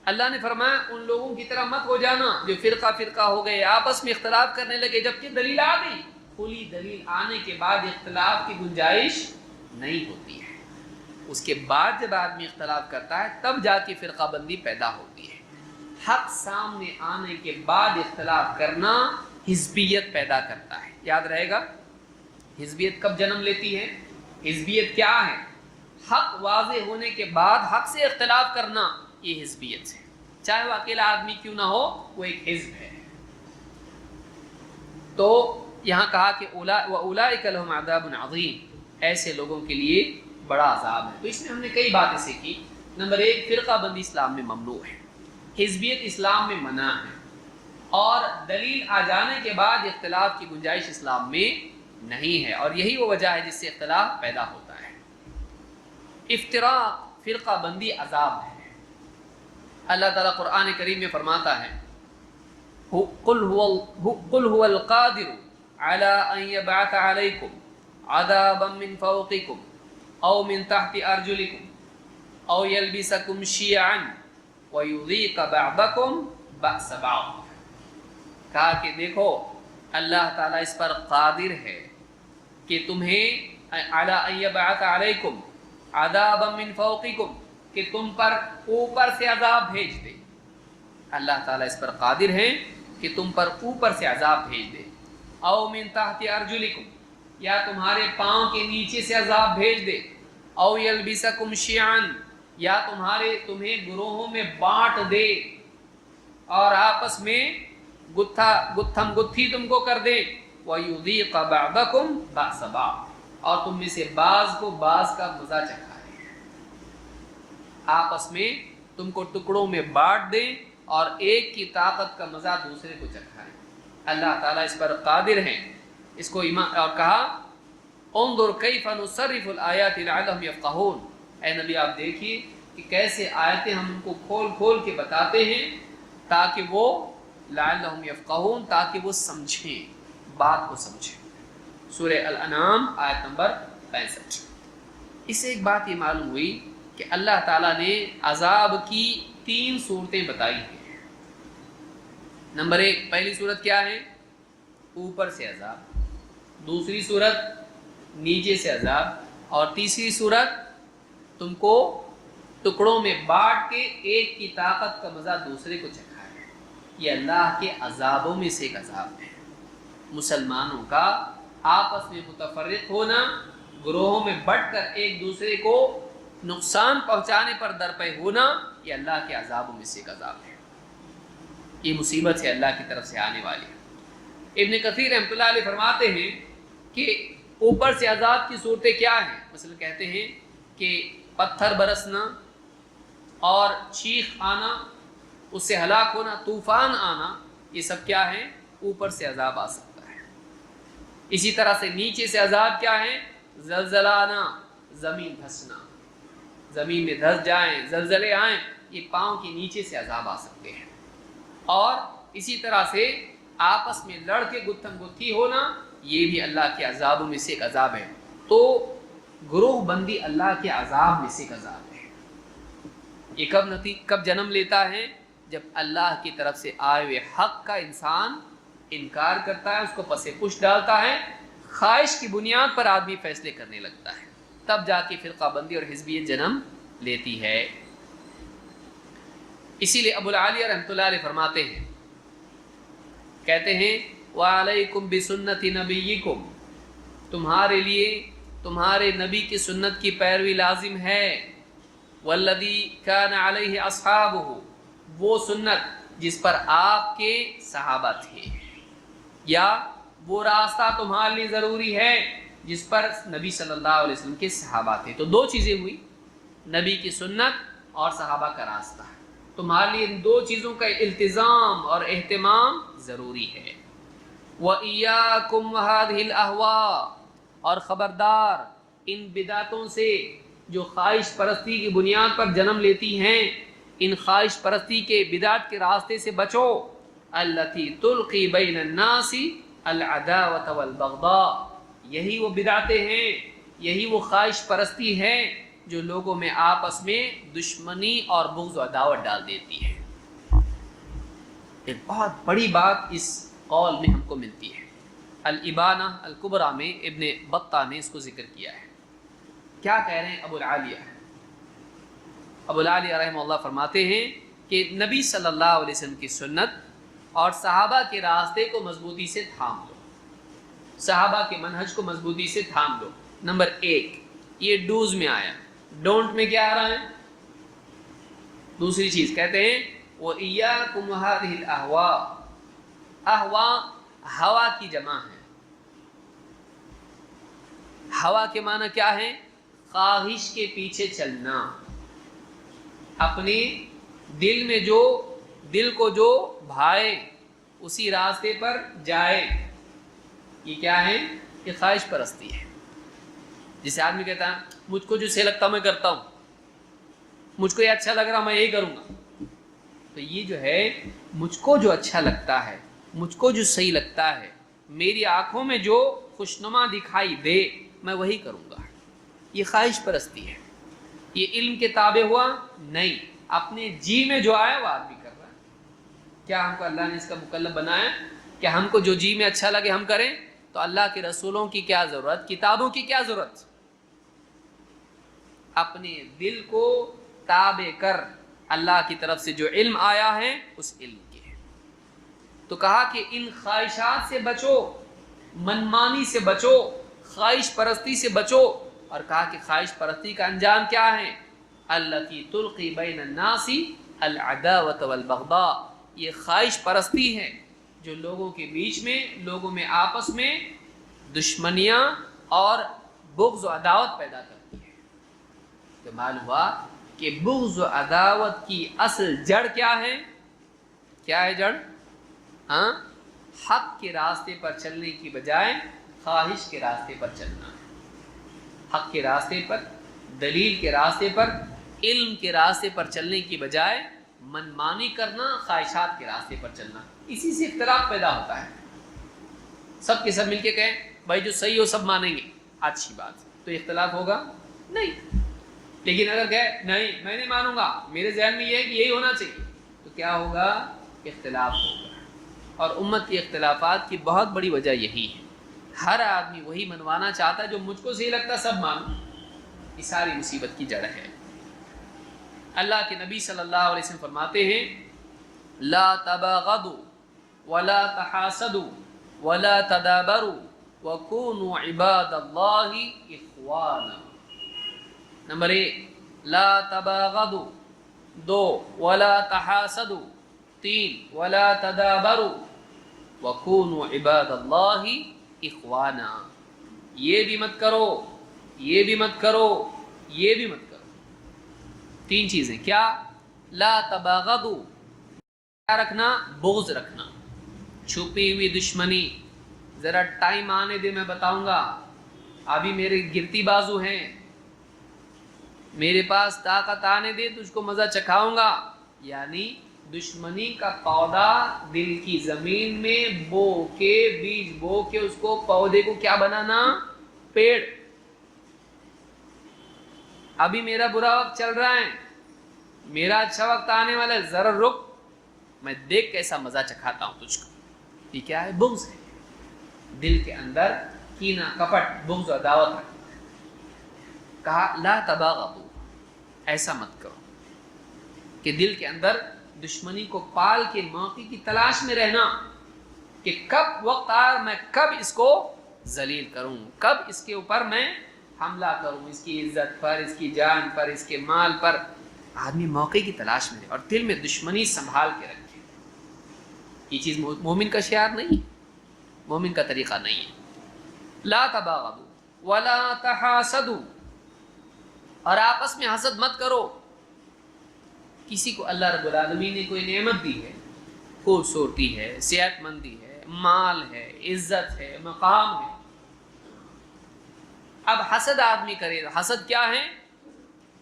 Speaker 1: اللہ نے فرمایا ان لوگوں کی طرح مت ہو جانا جو فرقہ فرقہ ہو گئے، آپس میں اختلاف کرنے لگے، جبکہ دلیل آ گئی. کھلی دلیل آنے کے بعد اختلاف کی گنجائش نہیں ہوتی ہے. اس کے بعد جب آدمی اختلاف کرتا ہے تب جا کے فرقہ بندی پیدا ہوتی ہے. حق سامنے آنے کے بعد اختلاف کرنا حزبیت پیدا کرتا ہے. یاد رہے گا حزبیت کب جنم لیتی ہے؟ حزبیت کیا ہے؟ حق واضح ہونے کے بعد حق سے اختلاف کرنا، یہ حزبیت ہے. چاہے وہ اکیلا آدمی کیوں نہ ہو، وہ ایک حزب ہے. تو یہاں کہا کہ وَأُولَٰئِكَ لَهُمْ عَذَابٌ عَظِيمٌ، ایسے لوگوں کے لیے بڑا عذاب ہے. تو اس میں ہم نے کئی باتیں سیکھی. نمبر 1، فرقہ بندی اسلام میں ممنوع ہے، حزبیت اسلام میں منع ہے، اور دلیل آ جانے کے بعد اختلاف کی گنجائش اسلام میں نہیں ہے، اور یہی وہ وجہ ہے جس سے اختلاف پیدا ہوتا ہے. افتراق، فرقہ بندی عذاب ہے. اللہ تعالیٰ قرآن کریم میں فرماتا ہے قل هو القادر على ان يبعث عليكم عذابا من فوقكم او من تحت ارجلكم او يلبسكم شيعا ويذيق بعضكم بأس بعض. کہا کہ دیکھو اللہ تعالیٰ اس پر قادر ہے کہ تمہیں على ان يبعث عليكم عذابا من فوقكم، کہ تم پر اوپر سے عذاب بھیج دے. اللہ تعالیٰ اس پر قادر ہے کہ تم پر اوپر سے عذاب بھیج دے. او من تحت ارجلکم، یا تمہارے پاؤں کے نیچے سے عذاب بھیج دے. او یلبسکم شیعا، یا تمہیں گروہوں میں بانٹ دے اور آپس میں گتھم گتھی تم کو کر دے. وَيُذِيقَ بَعْضَكُمْ بَأْسَ بَعْضٍ، اور تم میں سے بعض کو بعض کا مزہ چکھائے، آپس میں تم کو ٹکڑوں میں بانٹ دے اور ایک کی طاقت کا مزہ دوسرے کو چکھائے. اللہ تعالیٰ اس پر قادر ہیں. اس کو ایمان، اور کہا انظر کیف نصرف الآیات لعلہم یفقہون، اے نبی آپ دیکھیے کہ کیسے آیتیں ہم ان کو کھول کھول کے بتاتے ہیں تاکہ وہ لعلہم یفقہون، تاکہ وہ سمجھیں، بات کو سمجھیں. سورہ الانعام آیت نمبر 65. اس سے ایک بات یہ معلوم ہوئی کہ اللہ تعالیٰ نے عذاب کی 3 صورتیں بتائی ہیں. نمبر 1 پہلی صورت کیا ہے؟ اوپر سے عذاب، دوسری صورت نیچے سے عذاب، اور تیسری صورت تم کو ٹکڑوں میں بانٹ کے ایک کی طاقت کا مزہ دوسرے کو چکھائے۔ یہ اللہ کے عذابوں میں سے ایک عذاب ہے۔ مسلمانوں کا آپس میں متفرق ہونا، گروہوں میں بٹ کر ایک دوسرے کو نقصان پہنچانے پر درپے ہونا، یہ اللہ کے عذابوں میں سے ایک عذاب ہے۔ یہ مصیبت ہے اللہ کی طرف سے آنے والی۔ ابن کثیر رحمۃ اللہ علیہ فرماتے ہیں کہ اوپر سے عذاب کی صورتیں کیا ہیں؟ مثلا کہتے ہیں کہ پتھر برسنا اور چیخ آنا، اس سے ہلاک ہونا، طوفان آنا، یہ سب کیا ہے؟ اوپر سے عذاب آ سکتا ہے۔ اسی طرح سے نیچے سے عذاب کیا ہے؟ زلزلہ آنا، زمین دھسنا، زمین میں دھس جائیں، زلزلے آئیں، یہ پاؤں کے نیچے سے عذاب آ سکتے ہیں۔ اور اسی طرح سے آپس میں لڑ کے گتھم گتھی ہونا، یہ بھی اللہ کے عذابوں میں سے ایک عذاب ہے۔ تو گروہ بندی اللہ کے عذاب میں سے ایک عذاب ہے۔ یہ کب جنم لیتا ہے؟ جب اللہ کی طرف سے آئے ہوئے حق کا انسان انکار کرتا ہے، اس کو پس پش ڈالتا ہے، خواہش کی بنیاد پر آدمی فیصلے کرنے لگتا ہے، تب جا کے فرقہ بندی اور حزبیت جنم لیتی ہے۔ اسی لیے ابو العالیہ رحمۃ اللہ علیہ فرماتے ہیں، کہتے ہیں وَعَلَيْكُمْ بِسُنَّةِ نَبِيِّكُمْ، تمہارے لیے تمہارے نبی کی سنت کی پیروی لازم ہے، وَالَّذِي كَانَ عَلَيْهِ أَصْحَابُهُ، وہ سنت جس پر آپ کے صحابہ تھے، یا وہ راستہ تمہارے لیے ضروری ہے جس پر نبی صلی اللہ علیہ وسلم کے صحابہ تھے۔ تو دو چیزیں ہوئی، نبی کی سنت اور صحابہ کا راستہ۔ تمہارے لیے ان دو چیزوں کا التزام اور اہتمام ضروری ہے۔ وَإِيَّاكُمْ وَهَٰذِهِ الْأَهْوَاءِ، اور خبردار ان بدعتوں سے جو خواہش پرستی کی بنیاد پر جنم لیتی ہیں، ان خواہش پرستی کے بدعت کے راستے سے بچو۔ الَّتِي تُلْقِي بَيْنَ النَّاسِ الْعَدَاوَةَ وَالْبَغْضَاءَ، یہی وہ بدعتیں ہیں، یہی وہ خواہش پرستی ہے جو لوگوں میں آپس میں دشمنی اور بغض و عداوت ڈال دیتی ہے۔ ایک بہت بڑی بات اس قول میں ہم کو ملتی ہے۔ الابانہ الکبریٰ میں ابن بطہ نے اس کو ذکر کیا ہے۔ کیا کہہ رہے ہیں ابو العالیہ؟ ابو العالیہ رحمہ اللہ فرماتے ہیں کہ نبی صلی اللہ علیہ وسلم کی سنت اور صحابہ کے راستے کو مضبوطی سے تھام لو، صحابہ کے منہج کو مضبوطی سے تھام لو۔ نمبر 1 یہ ڈوز میں آیا، ڈونٹ میں کیا آ رہا ہے؟ دوسری چیز کہتے ہیں وَإِيَّاكُمْ وَهَٰذِهِ الْأَهْوَاءِ، احوا ہوا کی جمع ہے۔ ہوا کے معنی کیا ہے؟ خواہش کے پیچھے چلنا، اپنے دل میں جو دل کو جو بھائے اسی راستے پر جائے، یہ کیا ہے؟ یہ خواہش پرستی ہے۔ جسے آدمی کہتا ہے مجھ کو جو صحیح لگتا میں کرتا ہوں، مجھ کو یہ اچھا لگ رہا میں یہی کروں گا، تو یہ جو ہے مجھ کو جو اچھا لگتا ہے، مجھ کو جو صحیح لگتا ہے، میری آنکھوں میں جو خوشنما دکھائی دے میں وہی کروں گا، یہ خواہش پرستی ہے۔ یہ علم کے تابع ہوا نہیں، اپنے جی میں جو آیا وہ آدمی کر رہا ہے۔ کیا ہم کو اللہ نے اس کا مکلف بنایا کہ ہم کو جو جی میں اچھا لگے ہم کریں؟ تو اللہ کے رسولوں کی کیا ضرورت، کتابوں کی کیا ضرورت؟ اپنے دل کو تابع کر اللہ کی طرف سے جو علم آیا ہے اس علم کے۔ تو کہا کہ ان خواہشات سے بچو، منمانی سے بچو، خواہش پرستی سے بچو، اور کہا کہ خواہش پرستی کا انجام کیا ہے؟ التی تلقی بین الناس العداوۃ والبغضاء، یہ خواہش پرستی ہے جو لوگوں کے بیچ میں، لوگوں میں آپس میں دشمنیاں اور بغض و عداوت پیدا کرتی ہے۔ تو معلوم ہوا کہ بغض و عداوت کی اصل جڑ کیا ہے؟ کیا ہے جڑ؟ حق کے راستے پر چلنے کی بجائے خواہش کے راستے پر چلنا ہے۔ حق کے راستے پر، دلیل کے راستے پر، علم کے راستے پر چلنے کی بجائے منمانی کرنا، خواہشات کے راستے پر چلنا، اسی سے اختلاف پیدا ہوتا ہے۔ سب کے سب مل کے کہیں بھائی جو صحیح ہو سب مانیں گے، اچھی بات، تو اختلاف ہوگا نہیں۔ لیکن اگر کہے نہیں میں نہیں مانوں گا، میرے ذہن میں یہ ہے کہ یہی ہونا چاہیے، تو کیا ہوگا؟ اختلاف ہوگا۔ اور امت کے اختلافات کی بہت بڑی وجہ یہی ہے، ہر آدمی وہی منوانا چاہتا ہے جو مجھ کو صحیح لگتا سب مانو، یہ ساری مصیبت کی جڑ ہے۔ اللہ کے نبی صلی اللہ علیہ وسلم فرماتے ہیں لا تباغضوا ولا تحاسدوا ولا تدابروا وكونوا عباد اللہ اخوانا۔ نمبر 1 لا تباغضوا، 2 ولا تحاسدوا، 3 ولا تدابروا وكونوا عباد اللہ اخوانا۔ یہ بھی مت کرو، یہ بھی مت کرو، یہ بھی مت کرو، 3 چیزیں کیا؟ لا تباغضوا، کیا رکھنا؟ بغض رکھنا، چھپی ہوئی دشمنی۔ ذرا ٹائم آنے دے، میں بتاؤں گا، ابھی میرے گرتی بازو ہیں، میرے پاس طاقت آنے دے تجھ کو مزہ چکھاؤں گا۔ یعنی دشمنی کا پودا دل کی زمین میں بو کے، بیج بو کے اس کو پودے کو کیا بنانا؟ پیڑ۔ ابھی میرا برا وقت چل رہا ہے، میرا اچھا وقت آنے والا ہے، ذرا رک، میں دیکھ کیسا مزہ چکھاتا ہوں تجھ کو۔ یہ کیا ہے؟ بغض ہے، دل کے اندر کینہ، کپٹ، بغض و عداوت رکھنا ہے۔ کہا لا تباغضوا، ایسا مت کرو کہ دل کے اندر دشمنی کو پال کے موقع کی تلاش میں رہنا کہ کب وقت آئے، میں کب اس کو ذلیل کروں، کب اس کے اوپر میں حملہ کروں، اس کی عزت پر، اس کی جان پر، اس کے مال پر۔ آدمی موقع کی تلاش میں رہے اور دل میں دشمنی سنبھال کے رکھے۔ یہ چیز مومن کا شعار نہیں ہے، مومن کا طریقہ نہیں ہے۔ لا تباغضوا ولا تحاسدوا، اور آپس میں حسد مت کرو۔ کسی کو اللہ رب العالمین نے کوئی نعمت دی ہے، خوبصورتی ہے، صحت مندی ہے، مال ہے، عزت ہے، مقام ہے، اب حسد آدمی کرے، حسد کیا ہے؟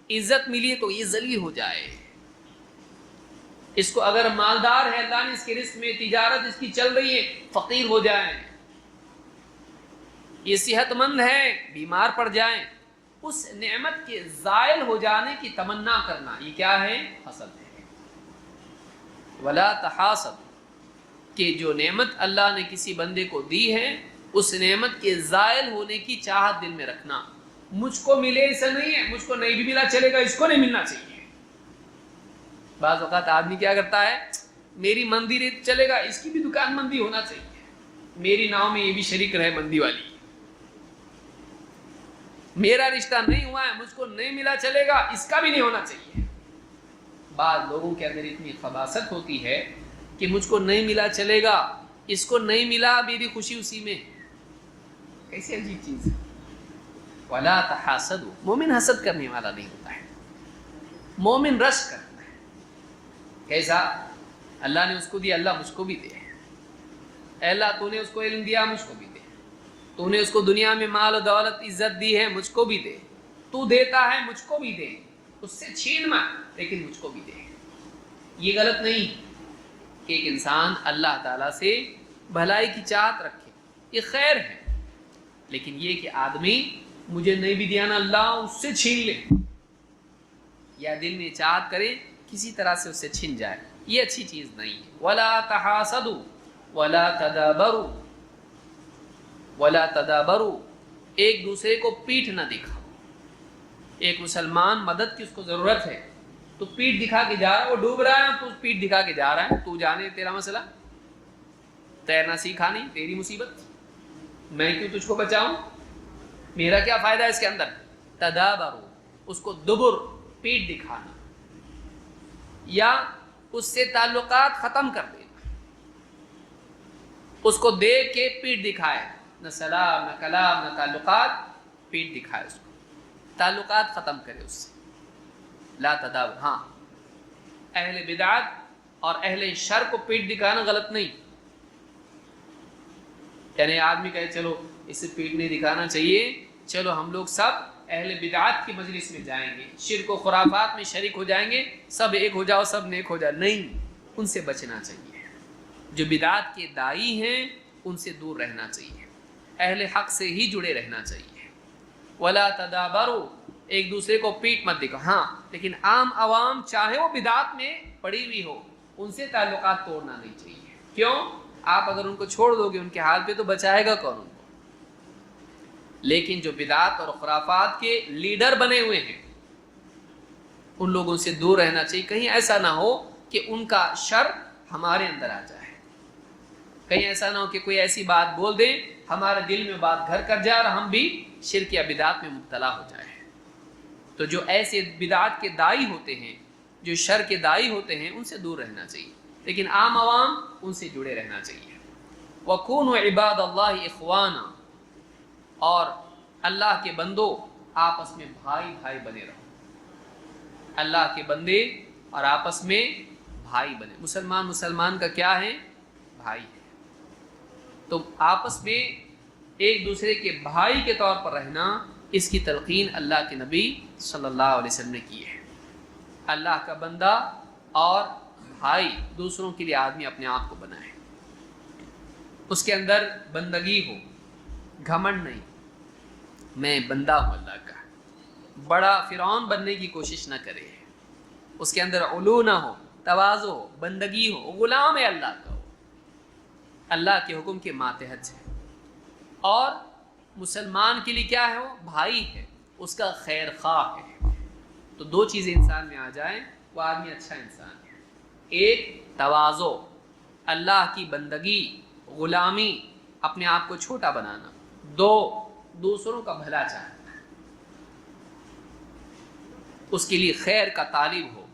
Speaker 1: عزت ملی تو یہ ذلیل ہو جائے، اس کو اگر مالدار ہے، اللہ نے اس کے رزق میں تجارت اس کی چل رہی ہے، فقیر ہو جائیں، یہ صحت مند ہے، بیمار پڑ جائیں، اس نعمت کے زائل ہو جانے کی تمنا کرنا، یہ کیا ہے؟ حسد ہے۔ ولا تحاسد، کہ جو نعمت اللہ نے کسی بندے کو دی ہے اس نعمت کے زائل ہونے کی چاہت دل میں رکھنا۔ مجھ کو ملے ایسا نہیں ہے، مجھ کو نہیں بھی ملا چلے گا، اس کو نہیں ملنا چاہیے۔ بعض اوقات آدمی کیا کرتا ہے، میری مندی چلے گا، اس کی بھی دکان مندی ہونا چاہیے، میری ناؤ میں یہ بھی شریک رہے مندی والی، میرا رشتہ نہیں ہوا ہے، مجھ کو نہیں ملا چلے گا، اس کا بھی نہیں ہونا چاہیے۔ بعض لوگوں کے اندر اتنی خباثت ہوتی ہے کہ مجھ کو نہیں ملا چلے گا، اس کو نہیں ملا، میری خوشی اسی میں۔ کیسی عجیب چیز ہے۔ ولا تحاسدوا، مومن حسد کرنے والا نہیں ہوتا ہے، مومن رشک کرتا ہے۔ کیسا؟ اللہ نے اس کو دیا، اللہ مجھ کو بھی دے، اے اللہ تو نے اس کو علم دیا، مجھ کو بھی دے، تو نے اس کو دنیا میں مال و دولت عزت دی ہے، مجھ کو بھی دے، تو دیتا ہے مجھ کو بھی دے، اس سے چھین مت لیکن مجھ کو بھی دے۔ یہ غلط نہیں کہ ایک انسان اللہ تعالیٰ سے بھلائی کی چاہت رکھے، یہ خیر ہے، لیکن یہ کہ آدمی مجھے نہیں بھی دیا نا اللہ، اس سے چھین لے، یا دل میں چاہت کرے کسی طرح سے اس سے چھن جائے، یہ اچھی چیز نہیں ہے۔ ولا تحاسدوا ولا تدابروا، ولا تدابروا، ایک دوسرے کو پیٹھ نہ دکھاؤ۔ ایک مسلمان مدد کی اس کو ضرورت ہے، تو پیٹھ دکھا کے جا رہا ہے، وہ ڈوب رہا ہے تو پیٹھ دکھا کے جا رہا ہے، تو جانے تیرا مسئلہ، تیرنا سیکھا نہیں، تیری مصیبت، میں کیوں تجھ کو بچاؤں، میرا کیا فائدہ ہے اس کے اندر۔ تدابروا، اس کو دبر، پیٹھ دکھانا، یا اس سے تعلقات ختم کر دینا، اس کو دیکھ کے پیٹھ دکھائے، نہ سلام نہ کلام نہ تعلقات، پیٹھ دکھائے، اس کو تعلقات ختم کرے اس سے۔ لا تدابر، ہاں اہل بدعت اور اہل شر کو پیٹھ دکھانا غلط نہیں، یعنی آدمی کہے چلو اسے پیٹھ نہیں دکھانا چاہیے، چلو ہم لوگ سب اہل بدعت کی مجلس میں جائیں گے، شرک و خرافات میں شریک ہو جائیں گے، سب ایک ہو جاؤ، سب نیک ہو جاؤ، نہیں، ان سے بچنا چاہیے۔ جو بدعت کے داعی ہیں ان سے دور رہنا چاہیے، اہل حق سے ہی جڑے رہنا چاہیے۔ ولا تدابروا، ایک دوسرے کو پیٹ مت دکھاؤ، ہاں لیکن عام عوام چاہے وہ بدعت میں پڑی ہوئی ہو، ان سے تعلقات توڑنا نہیں چاہیے۔ کیوں؟ آپ اگر ان کو چھوڑ دو گے ان کے حال پہ تو بچائے گا کون ان کو؟ لیکن جو بدعات اور خرافات کے لیڈر بنے ہوئے ہیں ان لوگوں سے دور رہنا چاہیے. کہیں ایسا نہ ہو کہ ان کا شر ہمارے اندر آ جائے, کہیں ایسا نہ ہو کہ کوئی ایسی بات بول دیں ہمارے دل میں بات گھر کر جائے اور ہم بھی شرک یا بدعات میں مبتلا ہو جائیں. تو جو ایسے بدعات کے داعی ہوتے ہیں, جو شر کے داعی ہوتے ہیں, ان سے دور رہنا چاہیے, لیکن عام عوام ان سے جڑے رہنا چاہیے. وَكُونُوا عِبَادَ اللَّهِ إِخْوَانًا, اور اللہ کے بندوں آپس میں بھائی بھائی بنے رہو. اللہ کے بندے اور آپس میں بھائی بنے. مسلمان کا کیا ہے؟ بھائی ہے. تو آپس میں ایک دوسرے کے بھائی کے طور پر رہنا, اس کی تلقین اللہ کے نبی صلی اللہ علیہ وسلم نے کی ہے. اللہ کا بندہ اور بھائی, دوسروں کے لیے آدمی اپنے آپ کو بنائے, اس کے اندر بندگی ہو, گھمنڈ نہیں, میں بندہ ہوں اللہ کا, بڑا فرعون بننے کی کوشش نہ کرے, اس کے اندر علو نہ ہو, تواضع ہو, بندگی ہو, غلام ہے اللہ کا, اللہ کے حکم کے ماتحت ہے. اور مسلمان کے لیے کیا ہے؟ وہ بھائی ہے, اس کا خیر خواہ ہے. تو دو چیزیں انسان میں آ جائیں وہ آدمی اچھا انسان ہے. ایک تواضع, اللہ کی بندگی, غلامی, اپنے آپ کو چھوٹا بنانا. دو, دوسروں کا بھلا چاہنا, اس کے لیے خیر کا طالب ہو,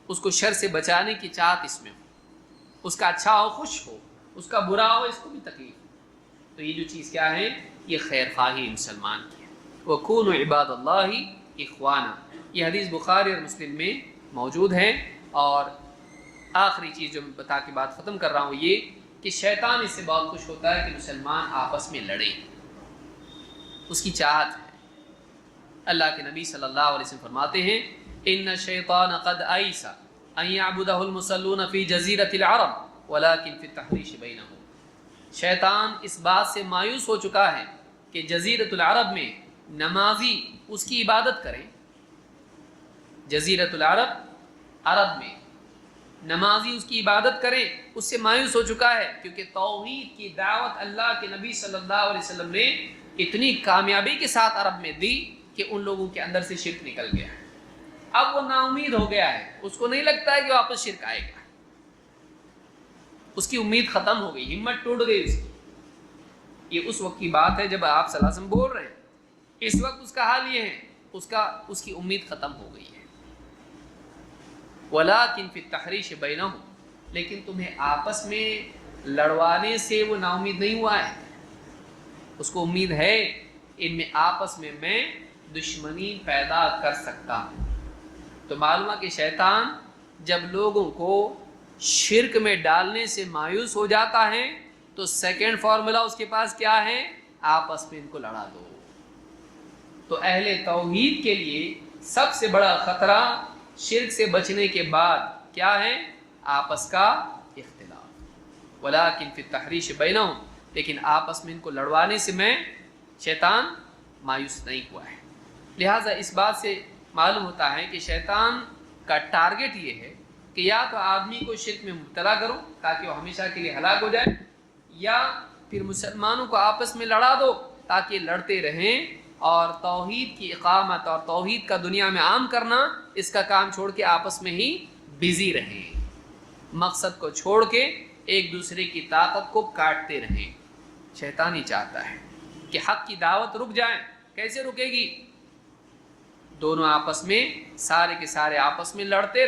Speaker 1: اس کو شر سے بچانے کی چاہت اس میں ہو, اس کا اچھا ہو خوش ہو, اس کا برا ہو اس کو بھی تکلیف ہو. تو یہ جو چیز کیا ہے؟ یہ خیر خواہی مسلمان کی ہے. وَكُونُوا عِبَادَ اللَّهِ إِخْوَانًا, یہ حدیث بخاری اور مسلم میں موجود ہے. اور آخری چیز جو میں بتا کے بات ختم کر رہا ہوں یہ کہ شیطان اس سے بہت خوش ہوتا ہے کہ مسلمان آپس میں لڑیں, اس کی چاہت ہے. اللہ کے نبی صلی اللہ علیہ وسلم فرماتے ہیں ان الشیطان قد ایس ان یعبدہ المصلون فی جزیرۃ العرب ولکن فی التحریش بینہم. شیطان اس بات سے مایوس ہو چکا ہے کہ جزیرۃ العرب میں نمازی اس کی عبادت کریں. جزیرۃ العرب, عرب میں نمازی اس کی عبادت کریں, اس سے مایوس ہو چکا ہے, کیونکہ توحید کی دعوت اللہ کے نبی صلی اللہ علیہ وسلم نے اتنی کامیابی کے ساتھ عرب میں دی کہ ان لوگوں کے اندر سے شرک نکل گیا ہے. اب وہ نا امید ہو گیا ہے, اس کو نہیں لگتا ہے کہ واپس شرک آئے گا, اس کی امید ختم ہو گئی, ہمت ٹوٹ گئی اس کی. یہ اس وقت کی بات ہے جب آپ صلی اللہ علیہ وسلم بول رہے ہیں, اس وقت اس کا حال یہ ہے, اس کی امید ختم ہو گئی ہے. وَلَٰكِن فِي التَّحْرِيشِ بَيْنَهُمْ, لیکن تمہیں آپس میں لڑوانے سے وہ نا امید نہیں ہوا ہے, اس کو امید ہے ان میں آپس میں دشمنی پیدا کر سکتا ہوں. تو معلوم ہے کہ شیطان جب لوگوں کو شرک میں ڈالنے سے مایوس ہو جاتا ہے تو سیکنڈ فارمولا اس کے پاس کیا ہے؟ آپس میں ان کو لڑا دو. تو اہل توحید کے لیے سب سے بڑا خطرہ شرک سے بچنے کے بعد کیا ہے؟ آپس کا اختلاف. ولیکن فی التحریش بینہم, لیکن آپس میں ان کو لڑوانے سے میں شیطان مایوس نہیں ہوا ہے. لہٰذا اس بات سے معلوم ہوتا ہے کہ شیطان کا ٹارگٹ یہ ہے کہ یا تو آدمی کو شرک میں مبتلا کرو تاکہ وہ ہمیشہ کے لیے ہلاک ہو جائے, یا پھر مسلمانوں کو آپس میں لڑا دو تاکہ لڑتے رہیں اور توحید کی اقامت اور توحید کا دنیا میں عام کرنا, اس کا کام چھوڑ کے آپس میں ہی بزی رہیں, مقصد کو چھوڑ کے ایک دوسرے کی طاقت کو کاٹتے رہیں. شیطان ہی چاہتا ہے کہ حق کی دعوت رک جائے. کیسے رکے گی؟ دونوں آپس میں, سارے کے سارے آپس میں لڑتے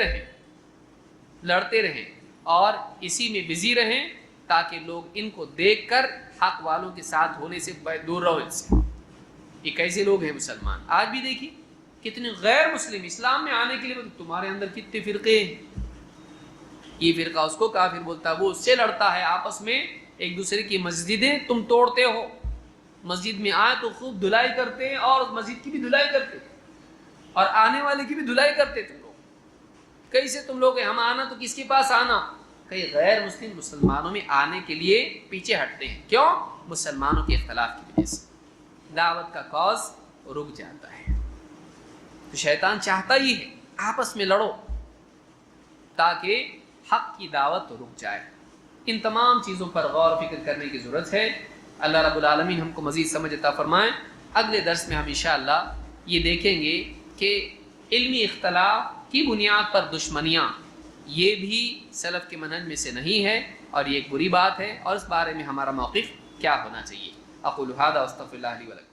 Speaker 1: رہیں اور اسی میں بزی رہیں تاکہ لوگ ان کو دیکھ کر حق والوں کے ساتھ ہونے سے دور رہو. ان سے یہ کیسے لوگ ہیں مسلمان؟ آج بھی دیکھیے کتنے غیر مسلم اسلام میں آنے کے لیے تمہارے اندر کتنے فرقے ہیں, یہ فرقہ اس کو کافر بولتا ہے, وہ اس سے لڑتا ہے, آپس میں ایک دوسرے کی مسجدیں تم توڑتے ہو, مسجد میں آئے تو خوب دھلائی کرتے ہیں اور مسجد کی بھی دھلائی کرتے اور آنے والے کی بھی دھلائی کرتے. تم لوگ کیسے تم لوگ ہم آنا تو کس کے پاس آنا؟ کئی غیر مسلم مسلمانوں میں آنے کے لیے پیچھے ہٹتے ہیں. کیوں؟ مسلمانوں کے اختلاف کی وجہ سے دعوت کا کاز رک جاتا ہے. تو شیطان چاہتا ہی ہے آپس میں لڑو تاکہ حق کی دعوت رک جائے. ان تمام چیزوں پر غور و فکر کرنے کی ضرورت ہے۔ اللہ رب العالمین ہم کو مزید سمجھ عطا فرمائیں۔ اگلے درس میں ہم انشاءاللہ یہ دیکھیں گے کہ علمی اختلاف کی بنیاد پر دشمنیاں یہ بھی سلف کے منہج میں سے نہیں ہے، اور یہ ایک بری بات ہے، اور اس بارے میں ہمارا موقف کیا ہونا چاہیے۔ اقول ھذا واستغفر اللہ لی ولکم۔